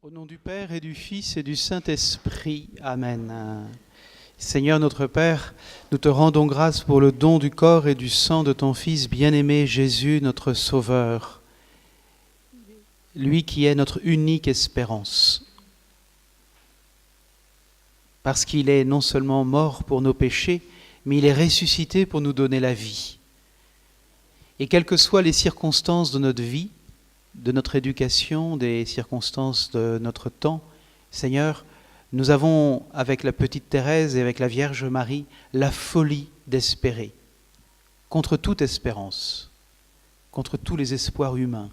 Au nom du Père et du Fils et du Saint-Esprit. Amen. Seigneur notre Père, nous te rendons grâce pour le don du corps et du sang de ton Fils bien-aimé Jésus, notre Sauveur, lui qui est notre unique espérance. Parce qu'il est non seulement mort pour nos péchés, mais il est ressuscité pour nous donner la vie. Et quelles que soient les circonstances de notre vie, de notre éducation, des circonstances de notre temps, Seigneur, nous avons, avec la petite Thérèse et avec la Vierge Marie, la folie d'espérer, contre toute espérance, contre tous les espoirs humains.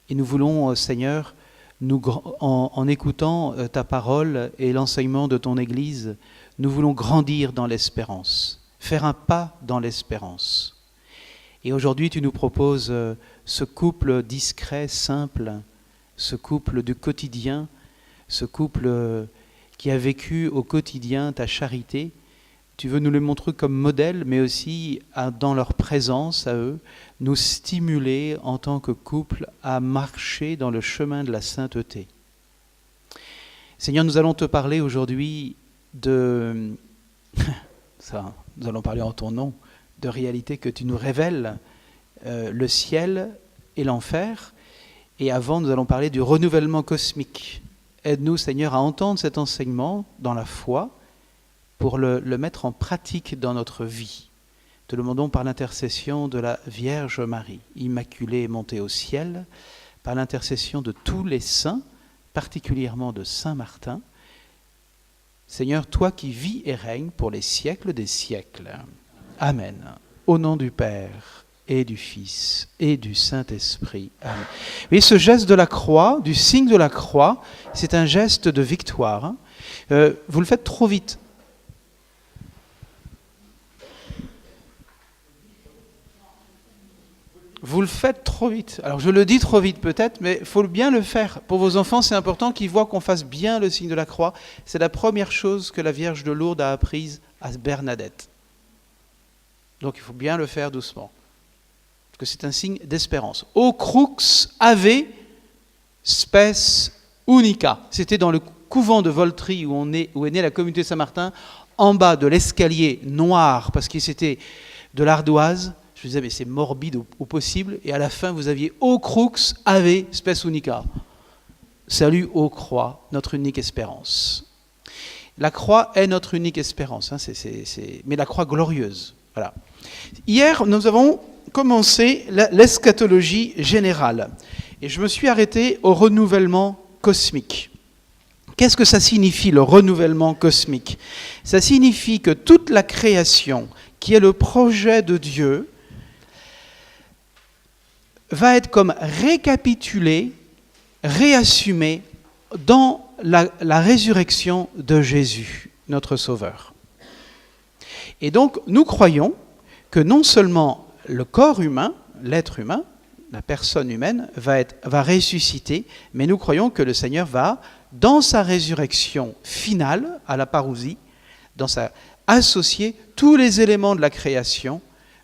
Et nous voulons, Seigneur, en écoutant ta parole et l'enseignement de ton Église, nous voulons grandir dans l'espérance, faire un pas dans l'espérance. Et aujourd'hui, tu nous proposes ce couple discret, simple, ce couple du quotidien, ce couple qui a vécu au quotidien ta charité. Tu veux nous le montrer comme modèle, mais aussi dans leur présence à eux, nous stimuler en tant que couple à marcher dans le chemin de la sainteté. Seigneur, nous allons te parler aujourd'hui nous allons parler en ton nom, de réalité que tu nous révèles, le ciel et l'enfer. Et avant, nous allons parler du renouvellement cosmique. Aide-nous, Seigneur, à entendre cet enseignement dans la foi pour le mettre en pratique dans notre vie. Te le demandons par l'intercession de la Vierge Marie, immaculée et montée au ciel, par l'intercession de tous les saints, particulièrement de Saint Martin. Seigneur, toi qui vis et règnes pour les siècles des siècles. Amen. Au nom du Père et du Fils et du Saint-Esprit. Amen. Et ce geste de la croix, du signe de la croix, c'est un geste de victoire. Vous le faites trop vite. Vous le faites trop vite. Alors je le dis trop vite peut-être, mais il faut bien le faire. Pour vos enfants, c'est important qu'ils voient qu'on fasse bien le signe de la croix. C'est la première chose que la Vierge de Lourdes a apprise à Bernadette. Donc il faut bien le faire doucement, parce que c'est un signe d'espérance. O crux ave spes unica. C'était dans le couvent de Voltry où est née la communauté de Saint-Martin, en bas de l'escalier noir, parce que c'était de l'ardoise. Je me disais, mais c'est morbide au possible. Et à la fin, vous aviez O crux ave spes unica. Salut aux croix, notre unique espérance. La croix est notre unique espérance, hein, mais la croix glorieuse. Voilà. Hier, nous avons commencé l'eschatologie générale. Et je me suis arrêté au renouvellement cosmique. Qu'est-ce que ça signifie, le renouvellement cosmique ? Ça signifie que toute la création, qui est le projet de Dieu, va être comme récapitulée, réassumée dans la résurrection de Jésus, notre Sauveur. Et donc, nous croyons que non seulement le corps humain, l'être humain, la personne humaine, va ressusciter, mais nous croyons que le Seigneur va, dans sa résurrection finale, à la parousie, associer tous les éléments de la création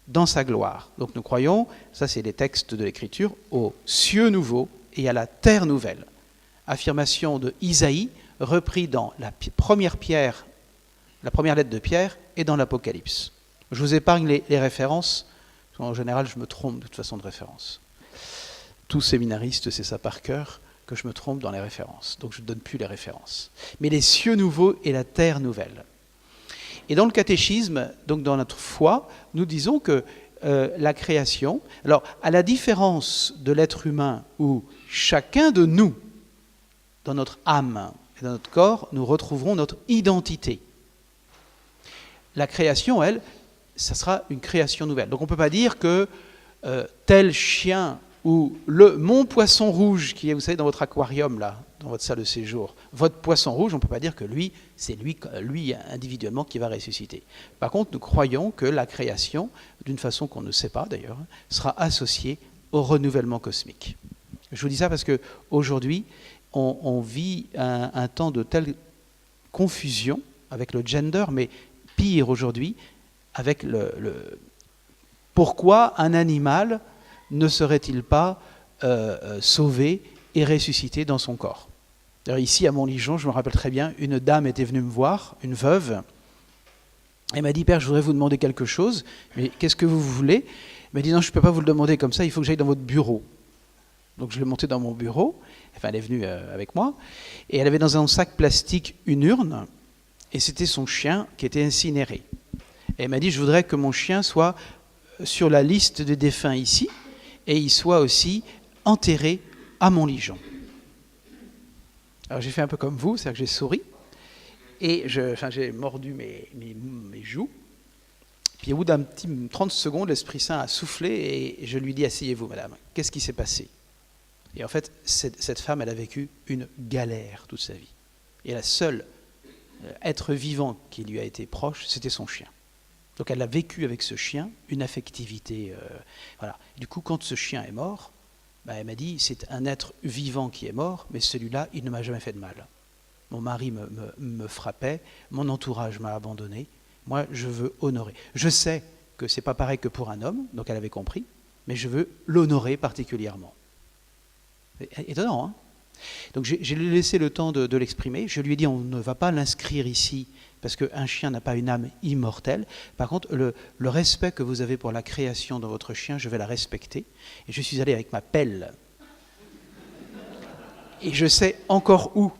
dans sa gloire. Donc nous croyons, ça c'est les textes de l'Écriture, aux cieux nouveaux et à la terre nouvelle. Affirmation de Isaïe, repris dans la première lettre de Pierre et dans l'Apocalypse. Je vous épargne les références, parce qu'en général je me trompe de toute façon de référence. Tout séminariste sait ça par cœur, que je me trompe dans les références, donc je ne donne plus les références. Mais les cieux nouveaux et la terre nouvelle. Et dans le catéchisme, donc dans notre foi, nous disons que la création, alors à la différence de l'être humain où chacun de nous, dans notre âme et dans notre corps, nous retrouverons notre identité. La création, elle, ça sera une création nouvelle. Donc on ne peut pas dire que tel chien ou mon poisson rouge qui est, vous savez, dans votre aquarium, là, dans votre salle de séjour, votre poisson rouge, on ne peut pas dire que c'est lui individuellement qui va ressusciter. Par contre, nous croyons que la création, d'une façon qu'on ne sait pas d'ailleurs, sera associée au renouvellement cosmique. Je vous dis ça parce qu'aujourd'hui, on vit un temps de telle confusion avec le gender, mais pire aujourd'hui, avec pourquoi un animal ne serait-il pas sauvé et ressuscité dans son corps ? D'ailleurs, ici, à Montligeon, je me rappelle très bien, une dame était venue me voir, une veuve. Elle m'a dit, Père, je voudrais vous demander quelque chose, mais qu'est-ce que vous voulez? Elle m'a dit, non, je ne peux pas vous le demander comme ça, il faut que j'aille dans votre bureau. Donc je l'ai montée dans mon bureau, enfin elle est venue avec moi, et elle avait dans un sac plastique une urne, et c'était son chien qui était incinéré. Et elle m'a dit, je voudrais que mon chien soit sur la liste des défunts ici, et il soit aussi enterré à Montligeon. Alors j'ai fait un peu comme vous, c'est-à-dire que j'ai souri, et j'ai mordu mes joues, puis au bout d'un petit 30 secondes, l'Esprit Saint a soufflé, et je lui dis, asseyez-vous madame, qu'est-ce qui s'est passé? Et en fait, cette femme, elle a vécu une galère toute sa vie. Et la seule être vivant qui lui a été proche, c'était son chien. Donc elle a vécu avec ce chien une affectivité. Voilà. Du coup, quand ce chien est mort, elle m'a dit, c'est un être vivant qui est mort, mais celui-là, il ne m'a jamais fait de mal. Mon mari me frappait, mon entourage m'a abandonné. Moi, je veux honorer. Je sais que ce n'est pas pareil que pour un homme, donc elle avait compris, mais je veux l'honorer particulièrement. Étonnant, hein? Donc j'ai laissé le temps de l'exprimer. Je lui ai dit, on ne va pas l'inscrire ici, parce qu'un chien n'a pas une âme immortelle. Par contre, le respect que vous avez pour la création de votre chien, je vais la respecter. Et je suis allé avec ma pelle. Et je sais encore où,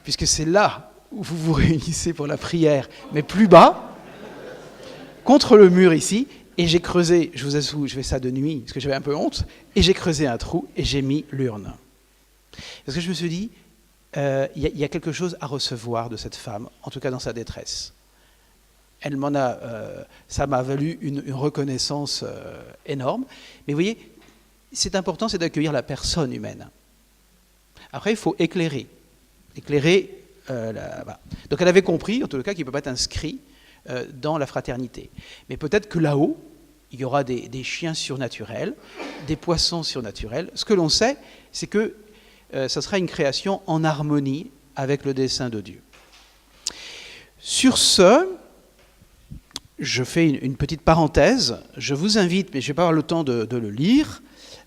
puisque c'est là où vous vous réunissez pour la prière, mais plus bas, contre le mur ici, et j'ai creusé, je vous avoue, je fais ça de nuit, parce que j'avais un peu honte, et j'ai creusé un trou, et j'ai mis l'urne. Parce que je me suis dit, il y a quelque chose à recevoir de cette femme, en tout cas dans sa détresse. Ça m'a valu une reconnaissance énorme. Mais vous voyez, c'est important, c'est d'accueillir la personne humaine. Après, il faut éclairer. Voilà. Donc elle avait compris, en tout cas, qu'il ne peut pas être inscrit dans la fraternité. Mais peut-être que là-haut, il y aura des chiens surnaturels, des poissons surnaturels. Ce que l'on sait, c'est que ça sera une création en harmonie avec le dessein de Dieu. Sur ce, je fais une petite parenthèse. Je vous invite, mais je ne vais pas avoir le temps de le lire,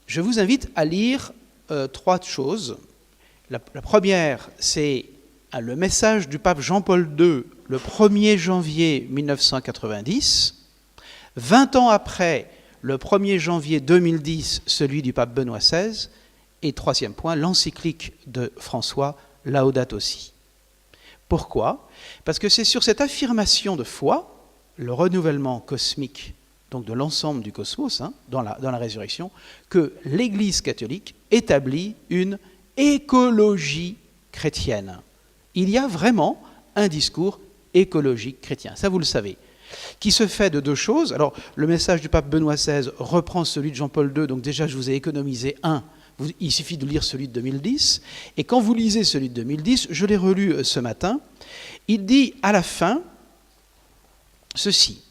je vous invite à lire 3 choses. La première, c'est le message du pape Jean-Paul II, le 1er janvier 1990. 20 ans après, le 1er janvier 2010, celui du pape Benoît XVI. Et 3e point, l'encyclique de François, Laudato Si. Pourquoi? Parce que c'est sur cette affirmation de foi, le renouvellement cosmique, donc de l'ensemble du cosmos, dans la résurrection, que l'Église catholique établit une écologie chrétienne. Il y a vraiment un discours écologique chrétien, ça vous le savez, qui se fait de 2 choses. Alors, le message du pape Benoît XVI reprend celui de Jean-Paul II, donc déjà je vous ai économisé un. Il suffit de lire celui de 2010. Et quand vous lisez celui de 2010, je l'ai relu ce matin, il dit à la fin ceci.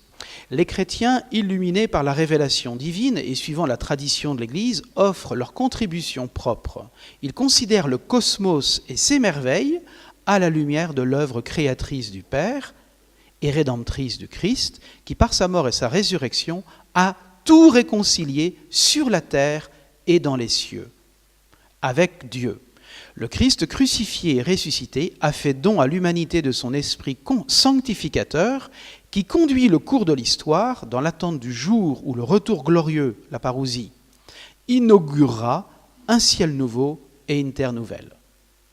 Les chrétiens, illuminés par la révélation divine et suivant la tradition de l'Église, offrent leur contribution propre. Ils considèrent le cosmos et ses merveilles à la lumière de l'œuvre créatrice du Père et rédemptrice du Christ, qui par sa mort et sa résurrection a tout réconcilié sur la terre et dans les cieux, avec Dieu. Le Christ crucifié et ressuscité a fait don à l'humanité de son esprit sanctificateur qui conduit le cours de l'histoire dans l'attente du jour où le retour glorieux, la parousie, inaugurera un ciel nouveau et une terre nouvelle.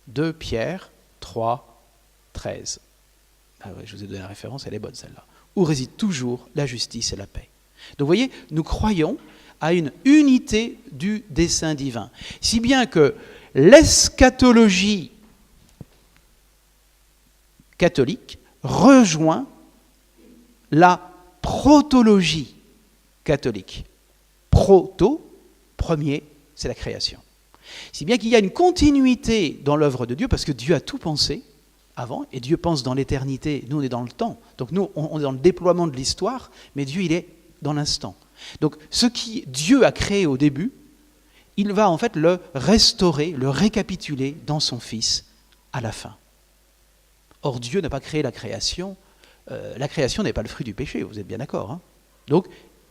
2 Pierre 3, 13. Ah ouais, je vous ai donné la référence, elle est bonne celle-là. Où réside toujours la justice et la paix. Donc vous voyez, nous croyons à une unité du dessein divin. Si bien que l'eschatologie catholique rejoint la protologie catholique. Proto, premier, c'est la création. Si bien qu'il y a une continuité dans l'œuvre de Dieu, parce que Dieu a tout pensé avant, et Dieu pense dans l'éternité, nous on est dans le temps. Donc nous on est dans le déploiement de l'histoire, mais Dieu il est dans l'instant. Donc ce qui Dieu a créé au début, il va en fait le restaurer, le récapituler dans son Fils à la fin. Or Dieu n'a pas créé la création n'est pas le fruit du péché, vous êtes bien d'accord, hein? Donc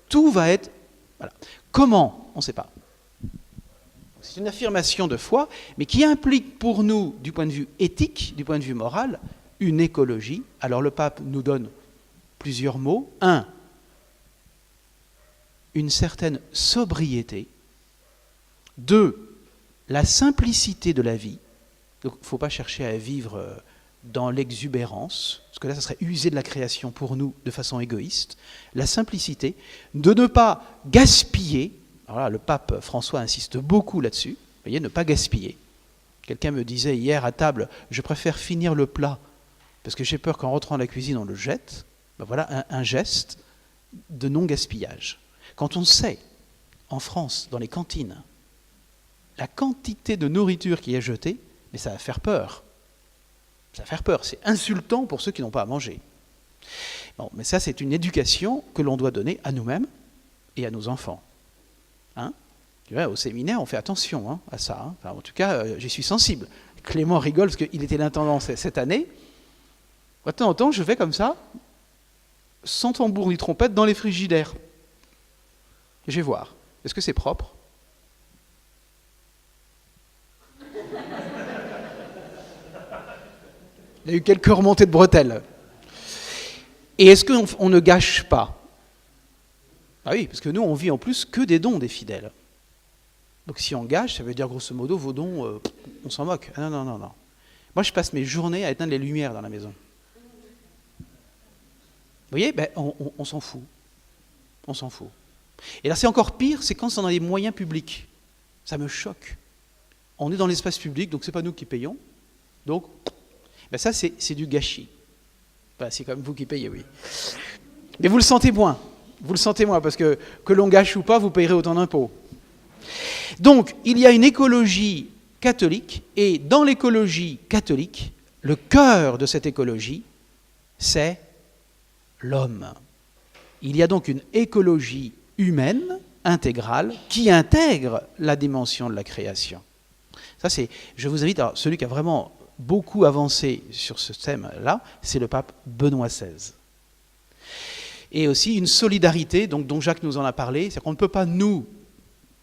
tout va être... Voilà. Comment? On ne sait pas. C'est une affirmation de foi, mais qui implique pour nous, du point de vue éthique, du point de vue moral, une écologie. Alors le pape nous donne plusieurs mots. Un, une certaine sobriété. Deux, la simplicité de la vie. Donc il ne faut pas chercher à vivre dans l'exubérance, parce que là, ça serait user de la création pour nous de façon égoïste. La simplicité, de ne pas gaspiller. Alors là, le pape François insiste beaucoup là-dessus. Vous voyez, ne pas gaspiller. Quelqu'un me disait hier à table, je préfère finir le plat, parce que j'ai peur qu'en rentrant à la cuisine, on le jette. Ben voilà un geste de non-gaspillage. Quand on sait, en France, dans les cantines, la quantité de nourriture qui est jetée, mais ça va faire peur. Ça va faire peur. C'est insultant pour ceux qui n'ont pas à manger. Bon, mais ça, c'est une éducation que l'on doit donner à nous-mêmes et à nos enfants. Hein? Au séminaire, on fait attention à ça. Hein. Enfin, en tout cas, j'y suis sensible. Clément rigole parce qu'il était l'intendant cette année. De temps en temps, je vais comme ça, sans tambour ni trompette, dans les frigidaires. Et je vais voir. Est-ce que c'est propre? Il y a eu quelques remontées de bretelles. Et est-ce qu'on ne gâche pas? Ah oui, parce que nous, on vit en plus que des dons des fidèles. Donc si on gâche, ça veut dire grosso modo, vos dons, on s'en moque. Ah, non. Moi, je passe mes journées à éteindre les lumières dans la maison. Vous voyez, ben, on s'en fout. On s'en fout. Et là, c'est encore pire, c'est quand c'est dans les moyens publics. Ça me choque. On est dans l'espace public, donc c'est pas nous qui payons. Donc, ben ça, c'est du gâchis. Ben, c'est comme vous qui payez, oui. Mais vous le sentez moins. Vous le sentez moins, parce que l'on gâche ou pas, vous payerez autant d'impôts. Donc, il y a une écologie catholique, et dans l'écologie catholique, le cœur de cette écologie, c'est l'homme. Il y a donc une écologie humaine, intégrale, qui intègre la dimension de la création. Ça, je vous invite, alors, celui qui a vraiment beaucoup avancé sur ce thème-là, c'est le pape Benoît XVI. Et aussi une solidarité, donc, dont Jacques nous en a parlé, c'est qu'on ne peut pas, nous,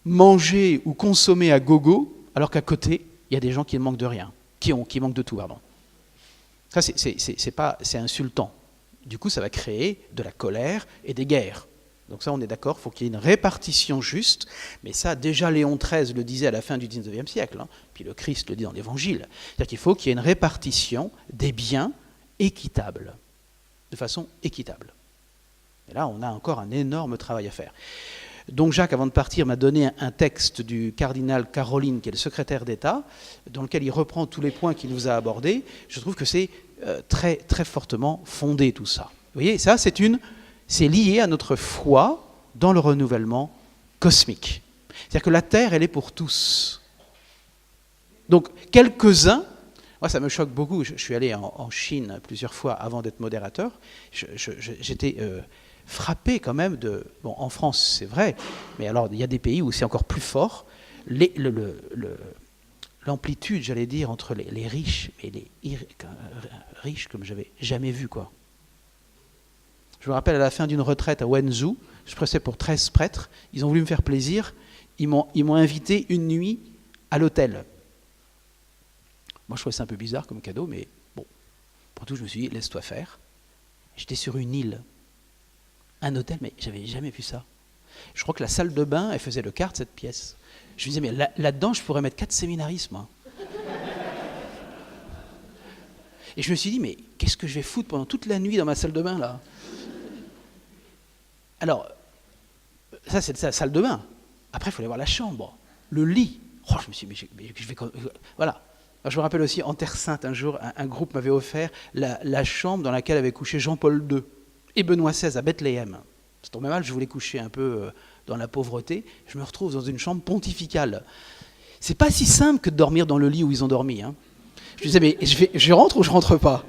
manger ou consommer à gogo, alors qu'à côté, il y a des gens qui manquent de rien, qui manquent de tout, pardon. Ça, c'est insultant. Du coup, ça va créer de la colère et des guerres. Donc ça, on est d'accord, il faut qu'il y ait une répartition juste, mais ça, déjà Léon XIII le disait à la fin du XIXe siècle, hein, puis le Christ le dit dans l'Évangile, c'est-à-dire qu'il faut qu'il y ait une répartition des biens équitable, de façon équitable. Et là, on a encore un énorme travail à faire. Donc Jacques, avant de partir, m'a donné un texte du cardinal Caroline, qui est le secrétaire d'État, dans lequel il reprend tous les points qu'il nous a abordés. Je trouve que c'est très, très fortement fondé, tout ça. Vous voyez, ça, c'est lié à notre foi dans le renouvellement cosmique. C'est-à-dire que la Terre, elle est pour tous. Donc, quelques-uns, moi ça me choque beaucoup, je suis allé en Chine plusieurs fois avant d'être modérateur, j'étais frappé quand même de... Bon, en France, c'est vrai, mais alors il y a des pays où c'est encore plus fort. L'amplitude, j'allais dire, entre les riches et les riches comme j'avais jamais vu, quoi. Je me rappelle à la fin d'une retraite à Wenzhou, je pressais pour 13 prêtres, ils ont voulu me faire plaisir, ils m'ont invité une nuit à l'hôtel. Moi je trouvais ça un peu bizarre comme cadeau, mais bon, pour tout je me suis dit, laisse-toi faire. J'étais sur une île, un hôtel, mais j'avais jamais vu ça. Je crois que la salle de bain, elle faisait le quart de cette pièce. Je me disais, mais là-dedans, je pourrais mettre 4 séminaristes, moi. Et je me suis dit, mais qu'est-ce que je vais foutre pendant toute la nuit dans ma salle de bain, là? Alors, ça, c'est la salle de bain. Après, il faut aller voir la chambre, le lit. Oh, je me suis dit, mais je vais... Voilà. Alors, je me rappelle aussi, en Terre Sainte, un jour, un groupe m'avait offert la chambre dans laquelle avait couché Jean-Paul II et Benoît XVI à Bethléem. Ça tombait mal, je voulais coucher un peu dans la pauvreté. Je me retrouve dans une chambre pontificale. C'est pas si simple que de dormir dans le lit où ils ont dormi. Hein. Je me disais, mais je rentre ou je rentre pas?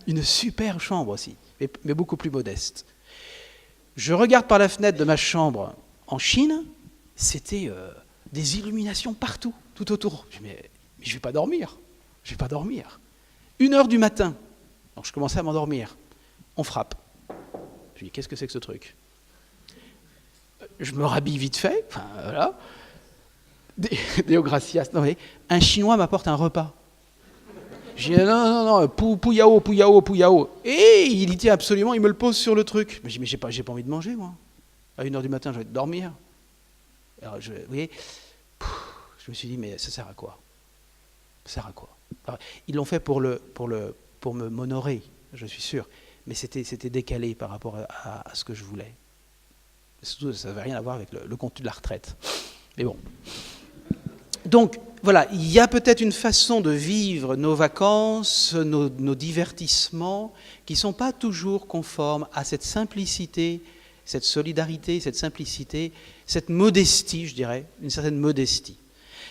Une super chambre aussi, mais beaucoup plus modeste. Je regarde par la fenêtre de ma chambre en Chine, c'était des illuminations partout, tout autour. Je me dis, mais je vais pas dormir. 1h du matin. Donc je commençais à m'endormir. On frappe. Je me dis, qu'est-ce que c'est que ce truc? Je me rhabille vite fait, enfin voilà. Deo gracias. Non, mais un Chinois m'apporte un repas. J'ai dit non, Puyao. Et il y tient absolument, il me le pose sur le truc. Mais j'ai pas envie de manger, moi. À 1h du matin, je vais dormir. Alors, vous voyez, je me suis dit, mais ça sert à quoi? Ça sert à quoi? Alors, ils l'ont fait pour m'honorer, je suis sûr. Mais c'était décalé par rapport à ce que je voulais. Surtout, ça n'avait rien à voir avec le contenu de la retraite. Mais bon. Donc, voilà, il y a peut-être une façon de vivre nos vacances, nos divertissements, qui ne sont pas toujours conformes à cette simplicité, cette solidarité, cette simplicité, cette modestie, je dirais, une certaine modestie.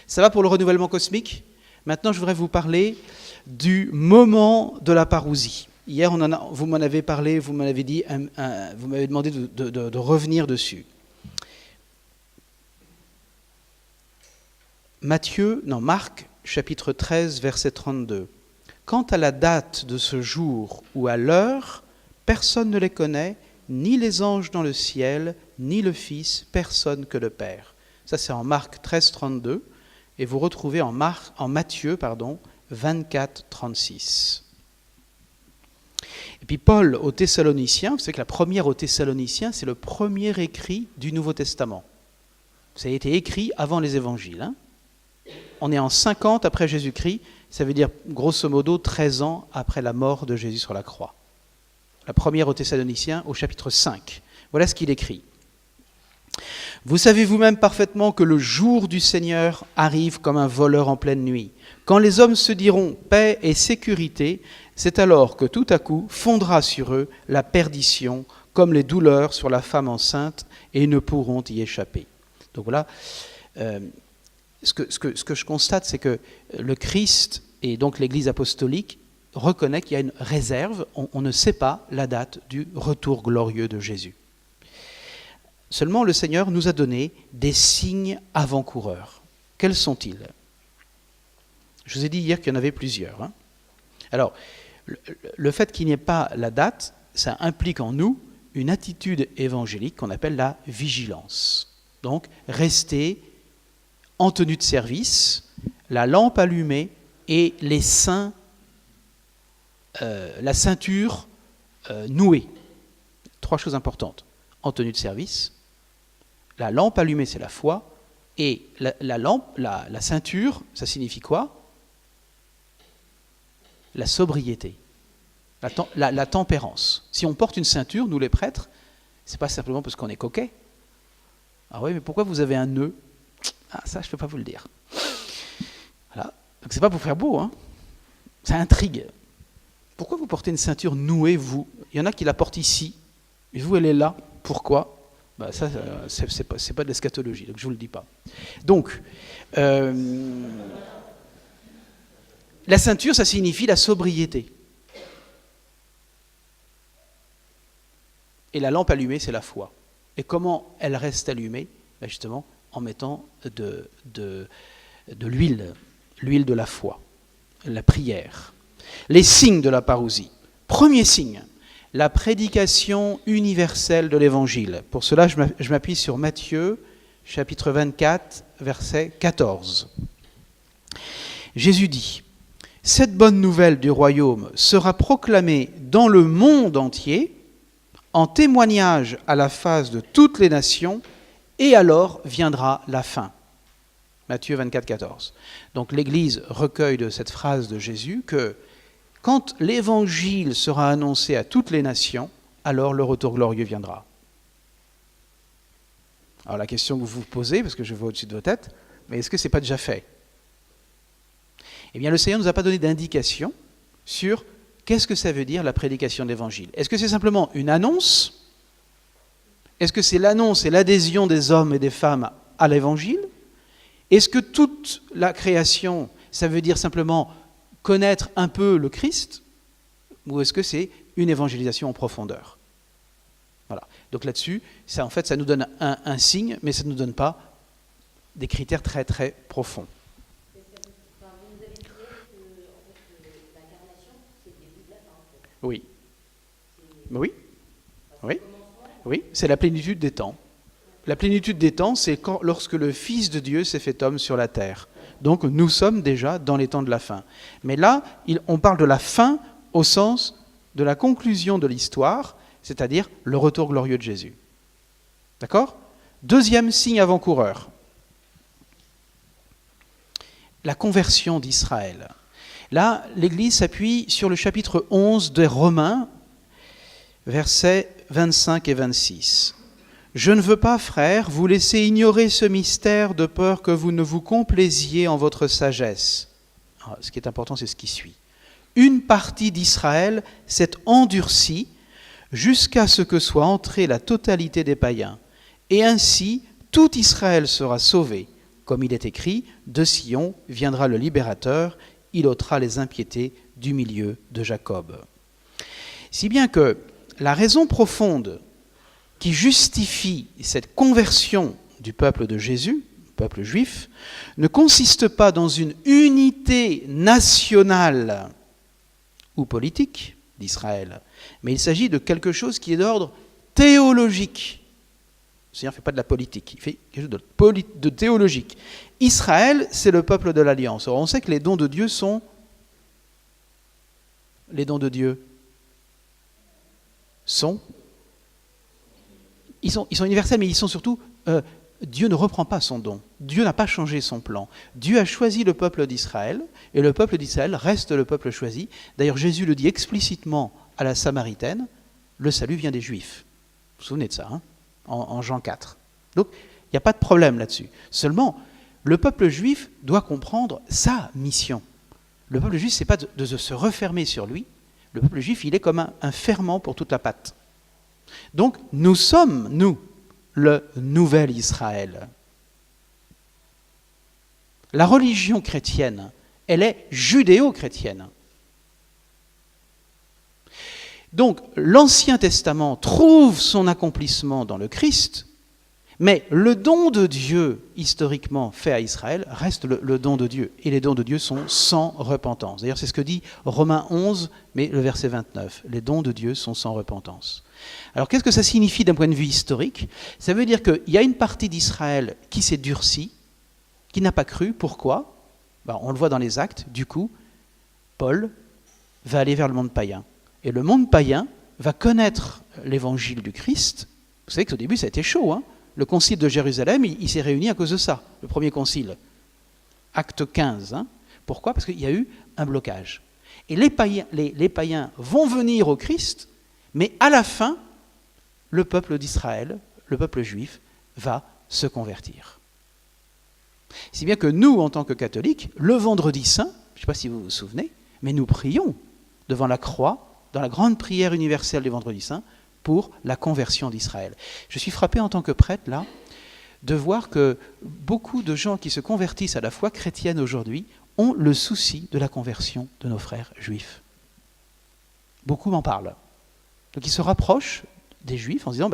Ça va pour le renouvellement cosmique. Maintenant, je voudrais vous parler du moment de la parousie. Hier, vous m'en avez parlé, vous m'avez demandé de revenir dessus. Marc, chapitre 13, verset 32. Quant à la date de ce jour ou à l'heure, personne ne les connaît, ni les anges dans le ciel, ni le Fils, personne que le Père. Ça, c'est en Marc 13, 32, et vous retrouvez en Matthieu 24, 36. Et puis Paul aux Thessaloniciens, vous savez que la première aux Thessaloniciens, c'est le premier écrit du Nouveau Testament. Ça a été écrit avant les évangiles. On est en 50 après Jésus-Christ, ça veut dire grosso modo 13 ans après la mort de Jésus sur la croix. La première aux Thessaloniciens au chapitre 5. Voilà ce qu'il écrit. Vous savez vous-même parfaitement que le jour du Seigneur arrive comme un voleur en pleine nuit. Quand les hommes se diront paix et sécurité, c'est alors que tout à coup fondra sur eux la perdition, comme les douleurs sur la femme enceinte, et ils ne pourront y échapper. Donc voilà, ce que je constate, c'est que le Christ et donc l'Église apostolique reconnaît qu'il y a une réserve, on ne sait pas la date du retour glorieux de Jésus. Seulement, le Seigneur nous a donné des signes avant-coureurs. Quels sont-ils? Je vous ai dit hier qu'il y en avait plusieurs. Alors, le fait qu'il n'y ait pas la date, ça implique en nous une attitude évangélique qu'on appelle la vigilance. Donc, rester en tenue de service, la lampe allumée et les seins, la ceinture nouée. 3 choses importantes. En tenue de service, la lampe allumée, c'est la foi, et la ceinture, ça signifie quoi? La sobriété, la tempérance. Si on porte une ceinture, nous les prêtres, c'est pas simplement parce qu'on est coquet. Ah oui, mais pourquoi vous avez un nœud? Ah, ça, je ne peux pas vous le dire. Voilà. Donc, c'est pas pour faire beau, Ça intrigue. Pourquoi vous portez une ceinture nouée, vous? Il y en a qui la portent ici, et vous, elle est là. Pourquoi? Ça, c'est pas de l'eschatologie, donc je ne vous le dis pas. Donc, la ceinture, ça signifie la sobriété. Et la lampe allumée, c'est la foi. Et comment elle reste allumée? Justement, en mettant de l'huile de la foi, la prière. Les signes de la parousie. Premier signe, la prédication universelle de l'Évangile. Pour cela, je m'appuie sur Matthieu, chapitre 24, verset 14. Jésus dit, « Cette bonne nouvelle du royaume sera proclamée dans le monde entier, en témoignage à la face de toutes les nations, et alors viendra la fin. » Matthieu 24, 14. Donc l'Église recueille de cette phrase de Jésus que quand l'Évangile sera annoncé à toutes les nations, alors le retour glorieux viendra. Alors la question que vous vous posez, parce que je vois au-dessus de vos têtes, mais est-ce que ce n'est pas déjà fait? Eh bien le Seigneur ne nous a pas donné d'indication sur qu'est-ce que ça veut dire la prédication de l'Évangile. Est-ce que c'est simplement une annonce? Est-ce que c'est l'annonce et l'adhésion des hommes et des femmes à l'Évangile? Est-ce que toute la création, ça veut dire simplement connaître un peu le Christ? Ou est-ce que c'est une évangélisation en profondeur? Voilà. Donc là-dessus, ça, en fait, ça nous donne un signe, mais ça ne nous donne pas des critères très très profonds. Oui. Oui. Oui. Oui, c'est la plénitude des temps. La plénitude des temps, c'est lorsque le Fils de Dieu s'est fait homme sur la terre. Donc nous sommes déjà dans les temps de la fin. Mais là, on parle de la fin au sens de la conclusion de l'histoire, c'est-à-dire le retour glorieux de Jésus. D'accord ? Deuxième signe avant-coureur. La conversion d'Israël. Là, l'Église s'appuie sur le chapitre 11 des Romains, versets 25 et 26. « Je ne veux pas, frères, vous laisser ignorer ce mystère de peur que vous ne vous complaisiez en votre sagesse. » Alors, ce qui est important, c'est ce qui suit. « Une partie d'Israël s'est endurcie jusqu'à ce que soit entrée la totalité des païens. Et ainsi, tout Israël sera sauvé. Comme il est écrit, de Sion viendra le libérateur, il ôtera les impiétés du milieu de Jacob. » Si bien que la raison profonde qui justifie cette conversion du peuple de Jésus, le peuple juif, ne consiste pas dans une unité nationale ou politique d'Israël, mais il s'agit de quelque chose qui est d'ordre théologique. Le Seigneur ne fait pas de la politique, il fait quelque chose de théologique. Israël, c'est le peuple de l'Alliance. Alors on sait que les dons de Dieu sont... Les dons de Dieu sont... Ils sont universels, mais ils sont surtout... Dieu ne reprend pas son don. Dieu n'a pas changé son plan. Dieu a choisi le peuple d'Israël, et le peuple d'Israël reste le peuple choisi. D'ailleurs, Jésus le dit explicitement à la Samaritaine, le salut vient des Juifs. Vous vous souvenez de ça, hein, en Jean 4. Donc, il n'y a pas de problème là-dessus. Seulement, le peuple juif doit comprendre sa mission. Le peuple juif, ce n'est pas de se refermer sur lui. Le peuple juif, il est comme un ferment pour toute la pâte. Donc, nous sommes, nous, le nouvel Israël. La religion chrétienne, elle est judéo-chrétienne. Donc, l'Ancien Testament trouve son accomplissement dans le Christ, mais le don de Dieu, historiquement fait à Israël, reste le don de Dieu. Et les dons de Dieu sont sans repentance. D'ailleurs, c'est ce que dit Romains 11, mais le verset 29. Les dons de Dieu sont sans repentance. Alors, qu'est-ce que ça signifie d'un point de vue historique ? Ça veut dire qu'il y a une partie d'Israël qui s'est durcie, qui n'a pas cru. Pourquoi ? On le voit dans les Actes. Du coup, Paul va aller vers le monde païen. Et le monde païen va connaître l'évangile du Christ. Vous savez qu'au début, ça a été chaud, hein ? Le concile de Jérusalem, il s'est réuni à cause de ça, le premier concile. Acte 15. Hein. Pourquoi ? Parce qu'il y a eu un blocage. Et les païens vont venir au Christ, mais à la fin, le peuple d'Israël, le peuple juif, va se convertir. Si bien que nous, en tant que catholiques, le vendredi saint, je ne sais pas si vous vous souvenez, mais nous prions devant la croix, dans la grande prière universelle du vendredi saint, pour la conversion d'Israël. Je suis frappé en tant que prêtre, là, de voir que beaucoup de gens qui se convertissent à la foi chrétienne aujourd'hui ont le souci de la conversion de nos frères juifs. Beaucoup m'en parlent. Donc ils se rapprochent des juifs en se disant,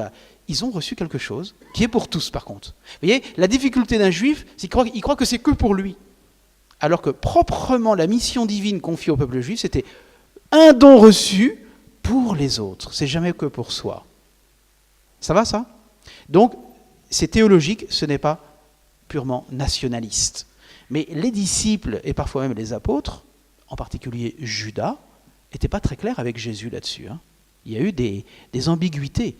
ils ont reçu quelque chose, qui est pour tous par contre. Vous voyez, la difficulté d'un juif, c'est qu'il croit que c'est que pour lui. Alors que proprement la mission divine confiée au peuple juif, c'était un don reçu pour les autres, c'est jamais que pour soi. Ça va, ça ? Donc, c'est théologique, ce n'est pas purement nationaliste. Mais les disciples, et parfois même les apôtres, en particulier Judas, n'étaient pas très clairs avec Jésus là-dessus. Hein. Il y a eu des ambiguïtés.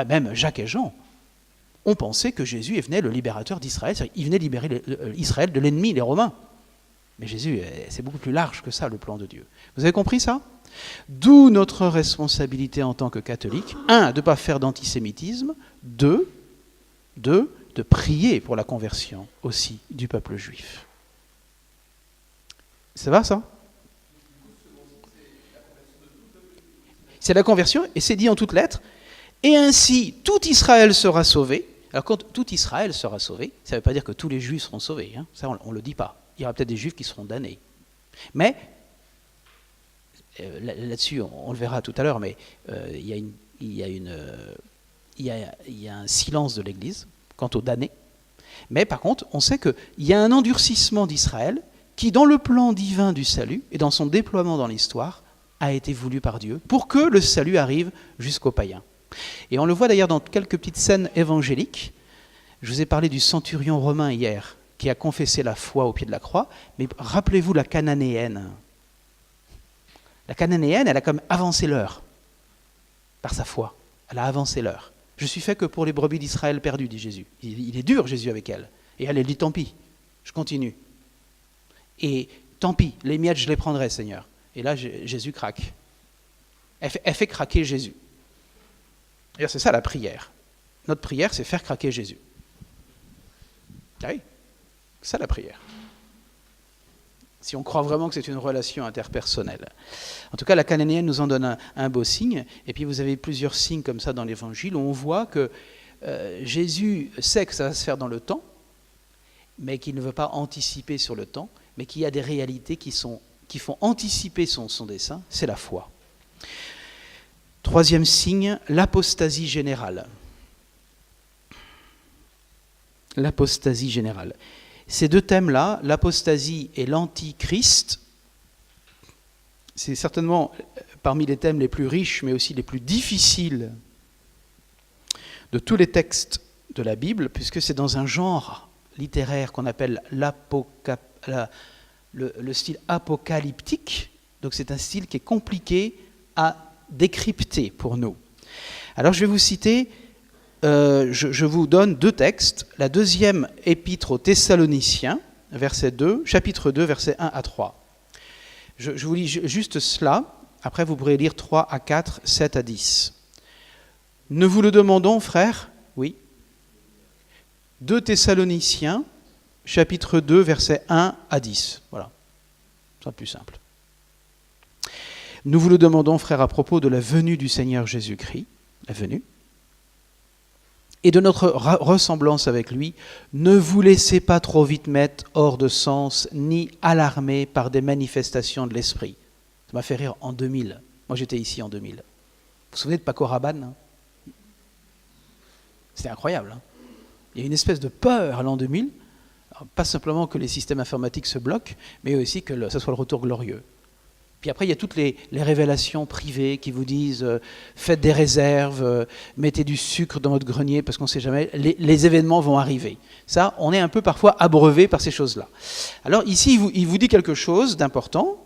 Même Jacques et Jean ont pensé que Jésus venait le libérateur d'Israël, il venait libérer Israël de l'ennemi, les Romains. Mais Jésus, c'est beaucoup plus large que ça, le plan de Dieu. Vous avez compris ça ? D'où notre responsabilité en tant que catholique, 1, de ne pas faire d'antisémitisme, 2, de prier pour la conversion aussi du peuple juif. Ça va, ça ? C'est la conversion, et c'est dit en toutes lettres, et ainsi tout Israël sera sauvé. Alors quand tout Israël sera sauvé, ça ne veut pas dire que tous les juifs seront sauvés, hein. Ça on ne le dit pas. Il y aura peut-être des juifs qui seront damnés. Mais, là-dessus, on le verra tout à l'heure, mais il y a un silence de l'Église quant aux damnés. Mais par contre, on sait qu'il y a un endurcissement d'Israël qui, dans le plan divin du salut et dans son déploiement dans l'histoire, a été voulu par Dieu pour que le salut arrive jusqu'aux païens. Et on le voit d'ailleurs dans quelques petites scènes évangéliques. Je vous ai parlé du centurion romain hier, qui a confessé la foi au pied de la croix, mais rappelez-vous la Cananéenne. La Cananéenne, elle a comme avancé l'heure, par sa foi. Elle a avancé l'heure. Je suis fait que pour les brebis d'Israël perdues, dit Jésus. Il est dur, Jésus, avec elle. Et elle dit, tant pis, je continue. Et tant pis, les miettes, je les prendrai, Seigneur. Et là, Jésus craque. Elle fait craquer Jésus. D'ailleurs, c'est ça la prière. Notre prière, c'est faire craquer Jésus. Ah oui, c'est ça la prière. Si on croit vraiment que c'est une relation interpersonnelle. En tout cas, la Cananéenne nous en donne un beau signe. Et puis vous avez plusieurs signes comme ça dans l'Évangile où on voit que Jésus sait que ça va se faire dans le temps, mais qu'il ne veut pas anticiper sur le temps, mais qu'il y a des réalités qui font anticiper son dessein, c'est la foi. Troisième signe, l'apostasie générale. L'apostasie générale. Ces deux thèmes-là, l'apostasie et l'antichrist, c'est certainement parmi les thèmes les plus riches, mais aussi les plus difficiles de tous les textes de la Bible, puisque c'est dans un genre littéraire qu'on appelle le style apocalyptique. Donc c'est un style qui est compliqué à décrypter pour nous. Alors je vais vous citer, je vous donne deux textes. La deuxième épître aux Thessaloniciens, chapitre 2, versets 1 à 3. Je vous lis juste cela, après vous pourrez lire 3 à 4, 7 à 10. Nous vous le demandons, frères, oui. 2 Thessaloniciens, chapitre 2, versets 1 à 10. Voilà, c'est plus simple. Nous vous le demandons, frères, à propos de la venue du Seigneur Jésus-Christ, la venue, et de notre ressemblance avec lui, ne vous laissez pas trop vite mettre hors de sens, ni alarmer par des manifestations de l'esprit. Ça m'a fait rire en 2000. Moi, j'étais ici en 2000. Vous vous souvenez de Paco Rabanne, hein? C'était incroyable. Hein? Il y a une espèce de peur à l'an 2000. Alors, pas simplement que les systèmes informatiques se bloquent, mais aussi que ce soit le retour glorieux. Puis après, il y a toutes les révélations privées qui vous disent faites des réserves, mettez du sucre dans votre grenier parce qu'on ne sait jamais, les événements vont arriver. Ça, on est un peu parfois abreuvé par ces choses-là. Alors ici, il vous dit quelque chose d'important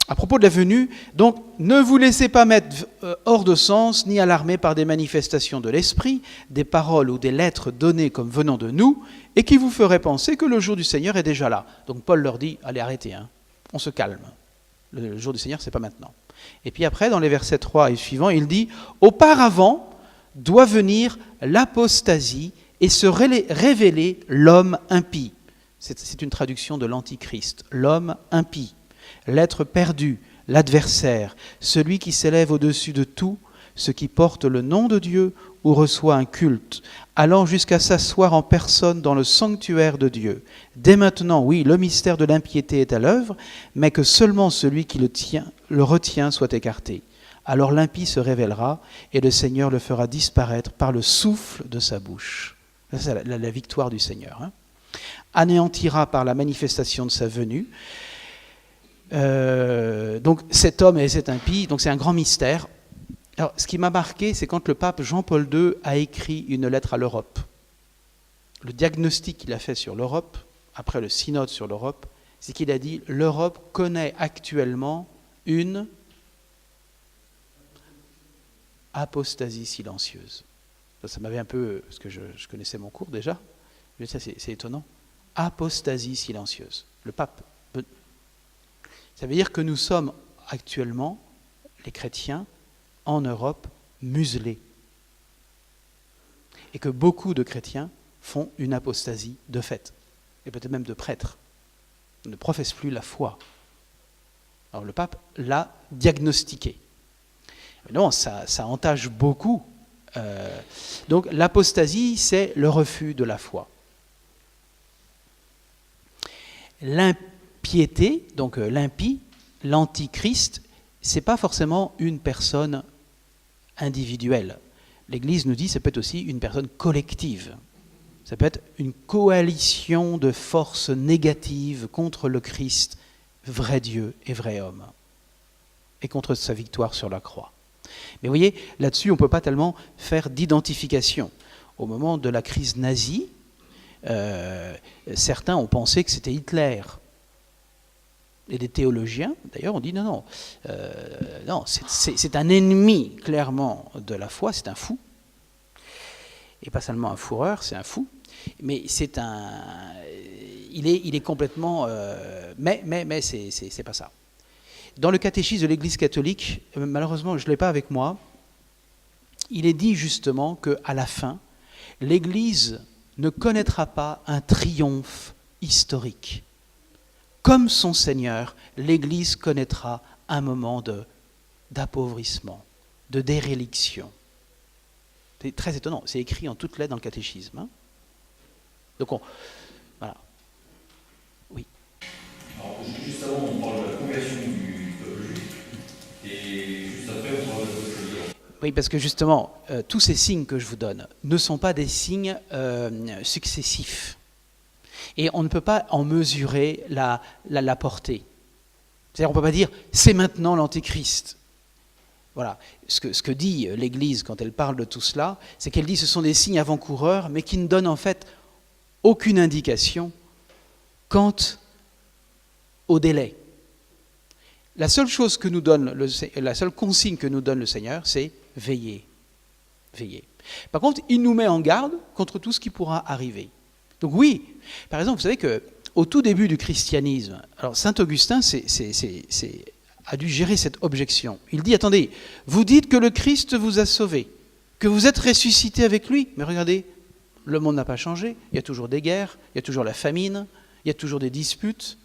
à propos de la venue. Donc, ne vous laissez pas mettre hors de sens ni alarmer par des manifestations de l'esprit, des paroles ou des lettres données comme venant de nous et qui vous feraient penser que le jour du Seigneur est déjà là. Donc Paul leur dit, allez arrêtez, hein. On se calme. Le jour du Seigneur, c'est pas maintenant. Et puis après, dans les versets 3 et suivants, il dit « Auparavant doit venir l'apostasie et se révéler l'homme impie. » C'est une traduction de l'Antichrist. L'homme impie, l'être perdu, l'adversaire, celui qui s'élève au-dessus de tout, ce qui porte le nom de Dieu ou reçoit un culte, allant jusqu'à s'asseoir en personne dans le sanctuaire de Dieu. Dès maintenant, oui, le mystère de l'impiété est à l'œuvre, mais que seulement celui qui le retient soit écarté. Alors l'impie se révélera et le Seigneur le fera disparaître par le souffle de sa bouche. C'est la victoire du Seigneur. Hein. Anéantira par la manifestation de sa venue. Donc cet homme et cet impie, donc c'est un grand mystère. Alors, ce qui m'a marqué, c'est quand le pape Jean-Paul II a écrit une lettre à l'Europe. Le diagnostic qu'il a fait sur l'Europe, après le synode sur l'Europe, c'est qu'il a dit « L'Europe connaît actuellement une apostasie silencieuse ». Ça m'avait un peu, parce que je connaissais mon cours déjà, mais ça c'est étonnant. Apostasie silencieuse. Le pape. Ça veut dire que nous sommes actuellement, les chrétiens, en Europe, muselés. Et que beaucoup de chrétiens font une apostasie de fait, et peut-être même de prêtres, ne professent plus la foi. Alors le pape l'a diagnostiqué. Non, ça entache beaucoup. Donc l'apostasie, c'est le refus de la foi. L'impiété, donc l'impie, l'antichrist, c'est pas forcément une personne individuelle. L'Église nous dit que ça peut être aussi une personne collective. Ça peut être une coalition de forces négatives contre le Christ, vrai Dieu et vrai homme, et contre sa victoire sur la croix. Mais vous voyez, là-dessus, on ne peut pas tellement faire d'identification. Au moment de la crise nazie, certains ont pensé que c'était Hitler. Et des théologiens, d'ailleurs, ont dit non, c'est un ennemi, clairement, de la foi, c'est un fou. Et pas seulement un fourreur, c'est un fou. Mais il est complètement... mais c'est pas ça. Dans le catéchisme de l'Église catholique, malheureusement, je ne l'ai pas avec moi, il est dit justement qu'à la fin, l'Église ne connaîtra pas un triomphe historique. Comme son Seigneur, l'Église connaîtra un moment d'appauvrissement, de déréliction. C'est très étonnant, c'est écrit en toutes lettres dans le catéchisme. Hein. Donc voilà. Oui. Alors, juste avant, on parle de la conversion du peuple juif, et juste après, on parle de l'apostoliat. Oui, parce que justement, tous ces signes que je vous donne ne sont pas des signes successifs. Et on ne peut pas en mesurer la portée. C'est-à-dire, on ne peut pas dire « c'est maintenant l'Antéchrist ». Voilà. Ce que dit l'Église quand elle parle de tout cela, c'est qu'elle dit que ce sont des signes avant-coureurs, mais qui ne donnent en fait aucune indication quant au délai. La seule chose que nous donne la seule consigne que nous donne le Seigneur, c'est « veillez ». Veillez. Par contre, il nous met en garde contre tout ce qui pourra arriver. Donc oui, par exemple, vous savez qu'au tout début du christianisme, alors saint Augustin a dû gérer cette objection. Il dit, attendez, vous dites que le Christ vous a sauvé, que vous êtes ressuscité avec lui, mais regardez, le monde n'a pas changé, il y a toujours des guerres, il y a toujours la famine, il y a toujours des disputes.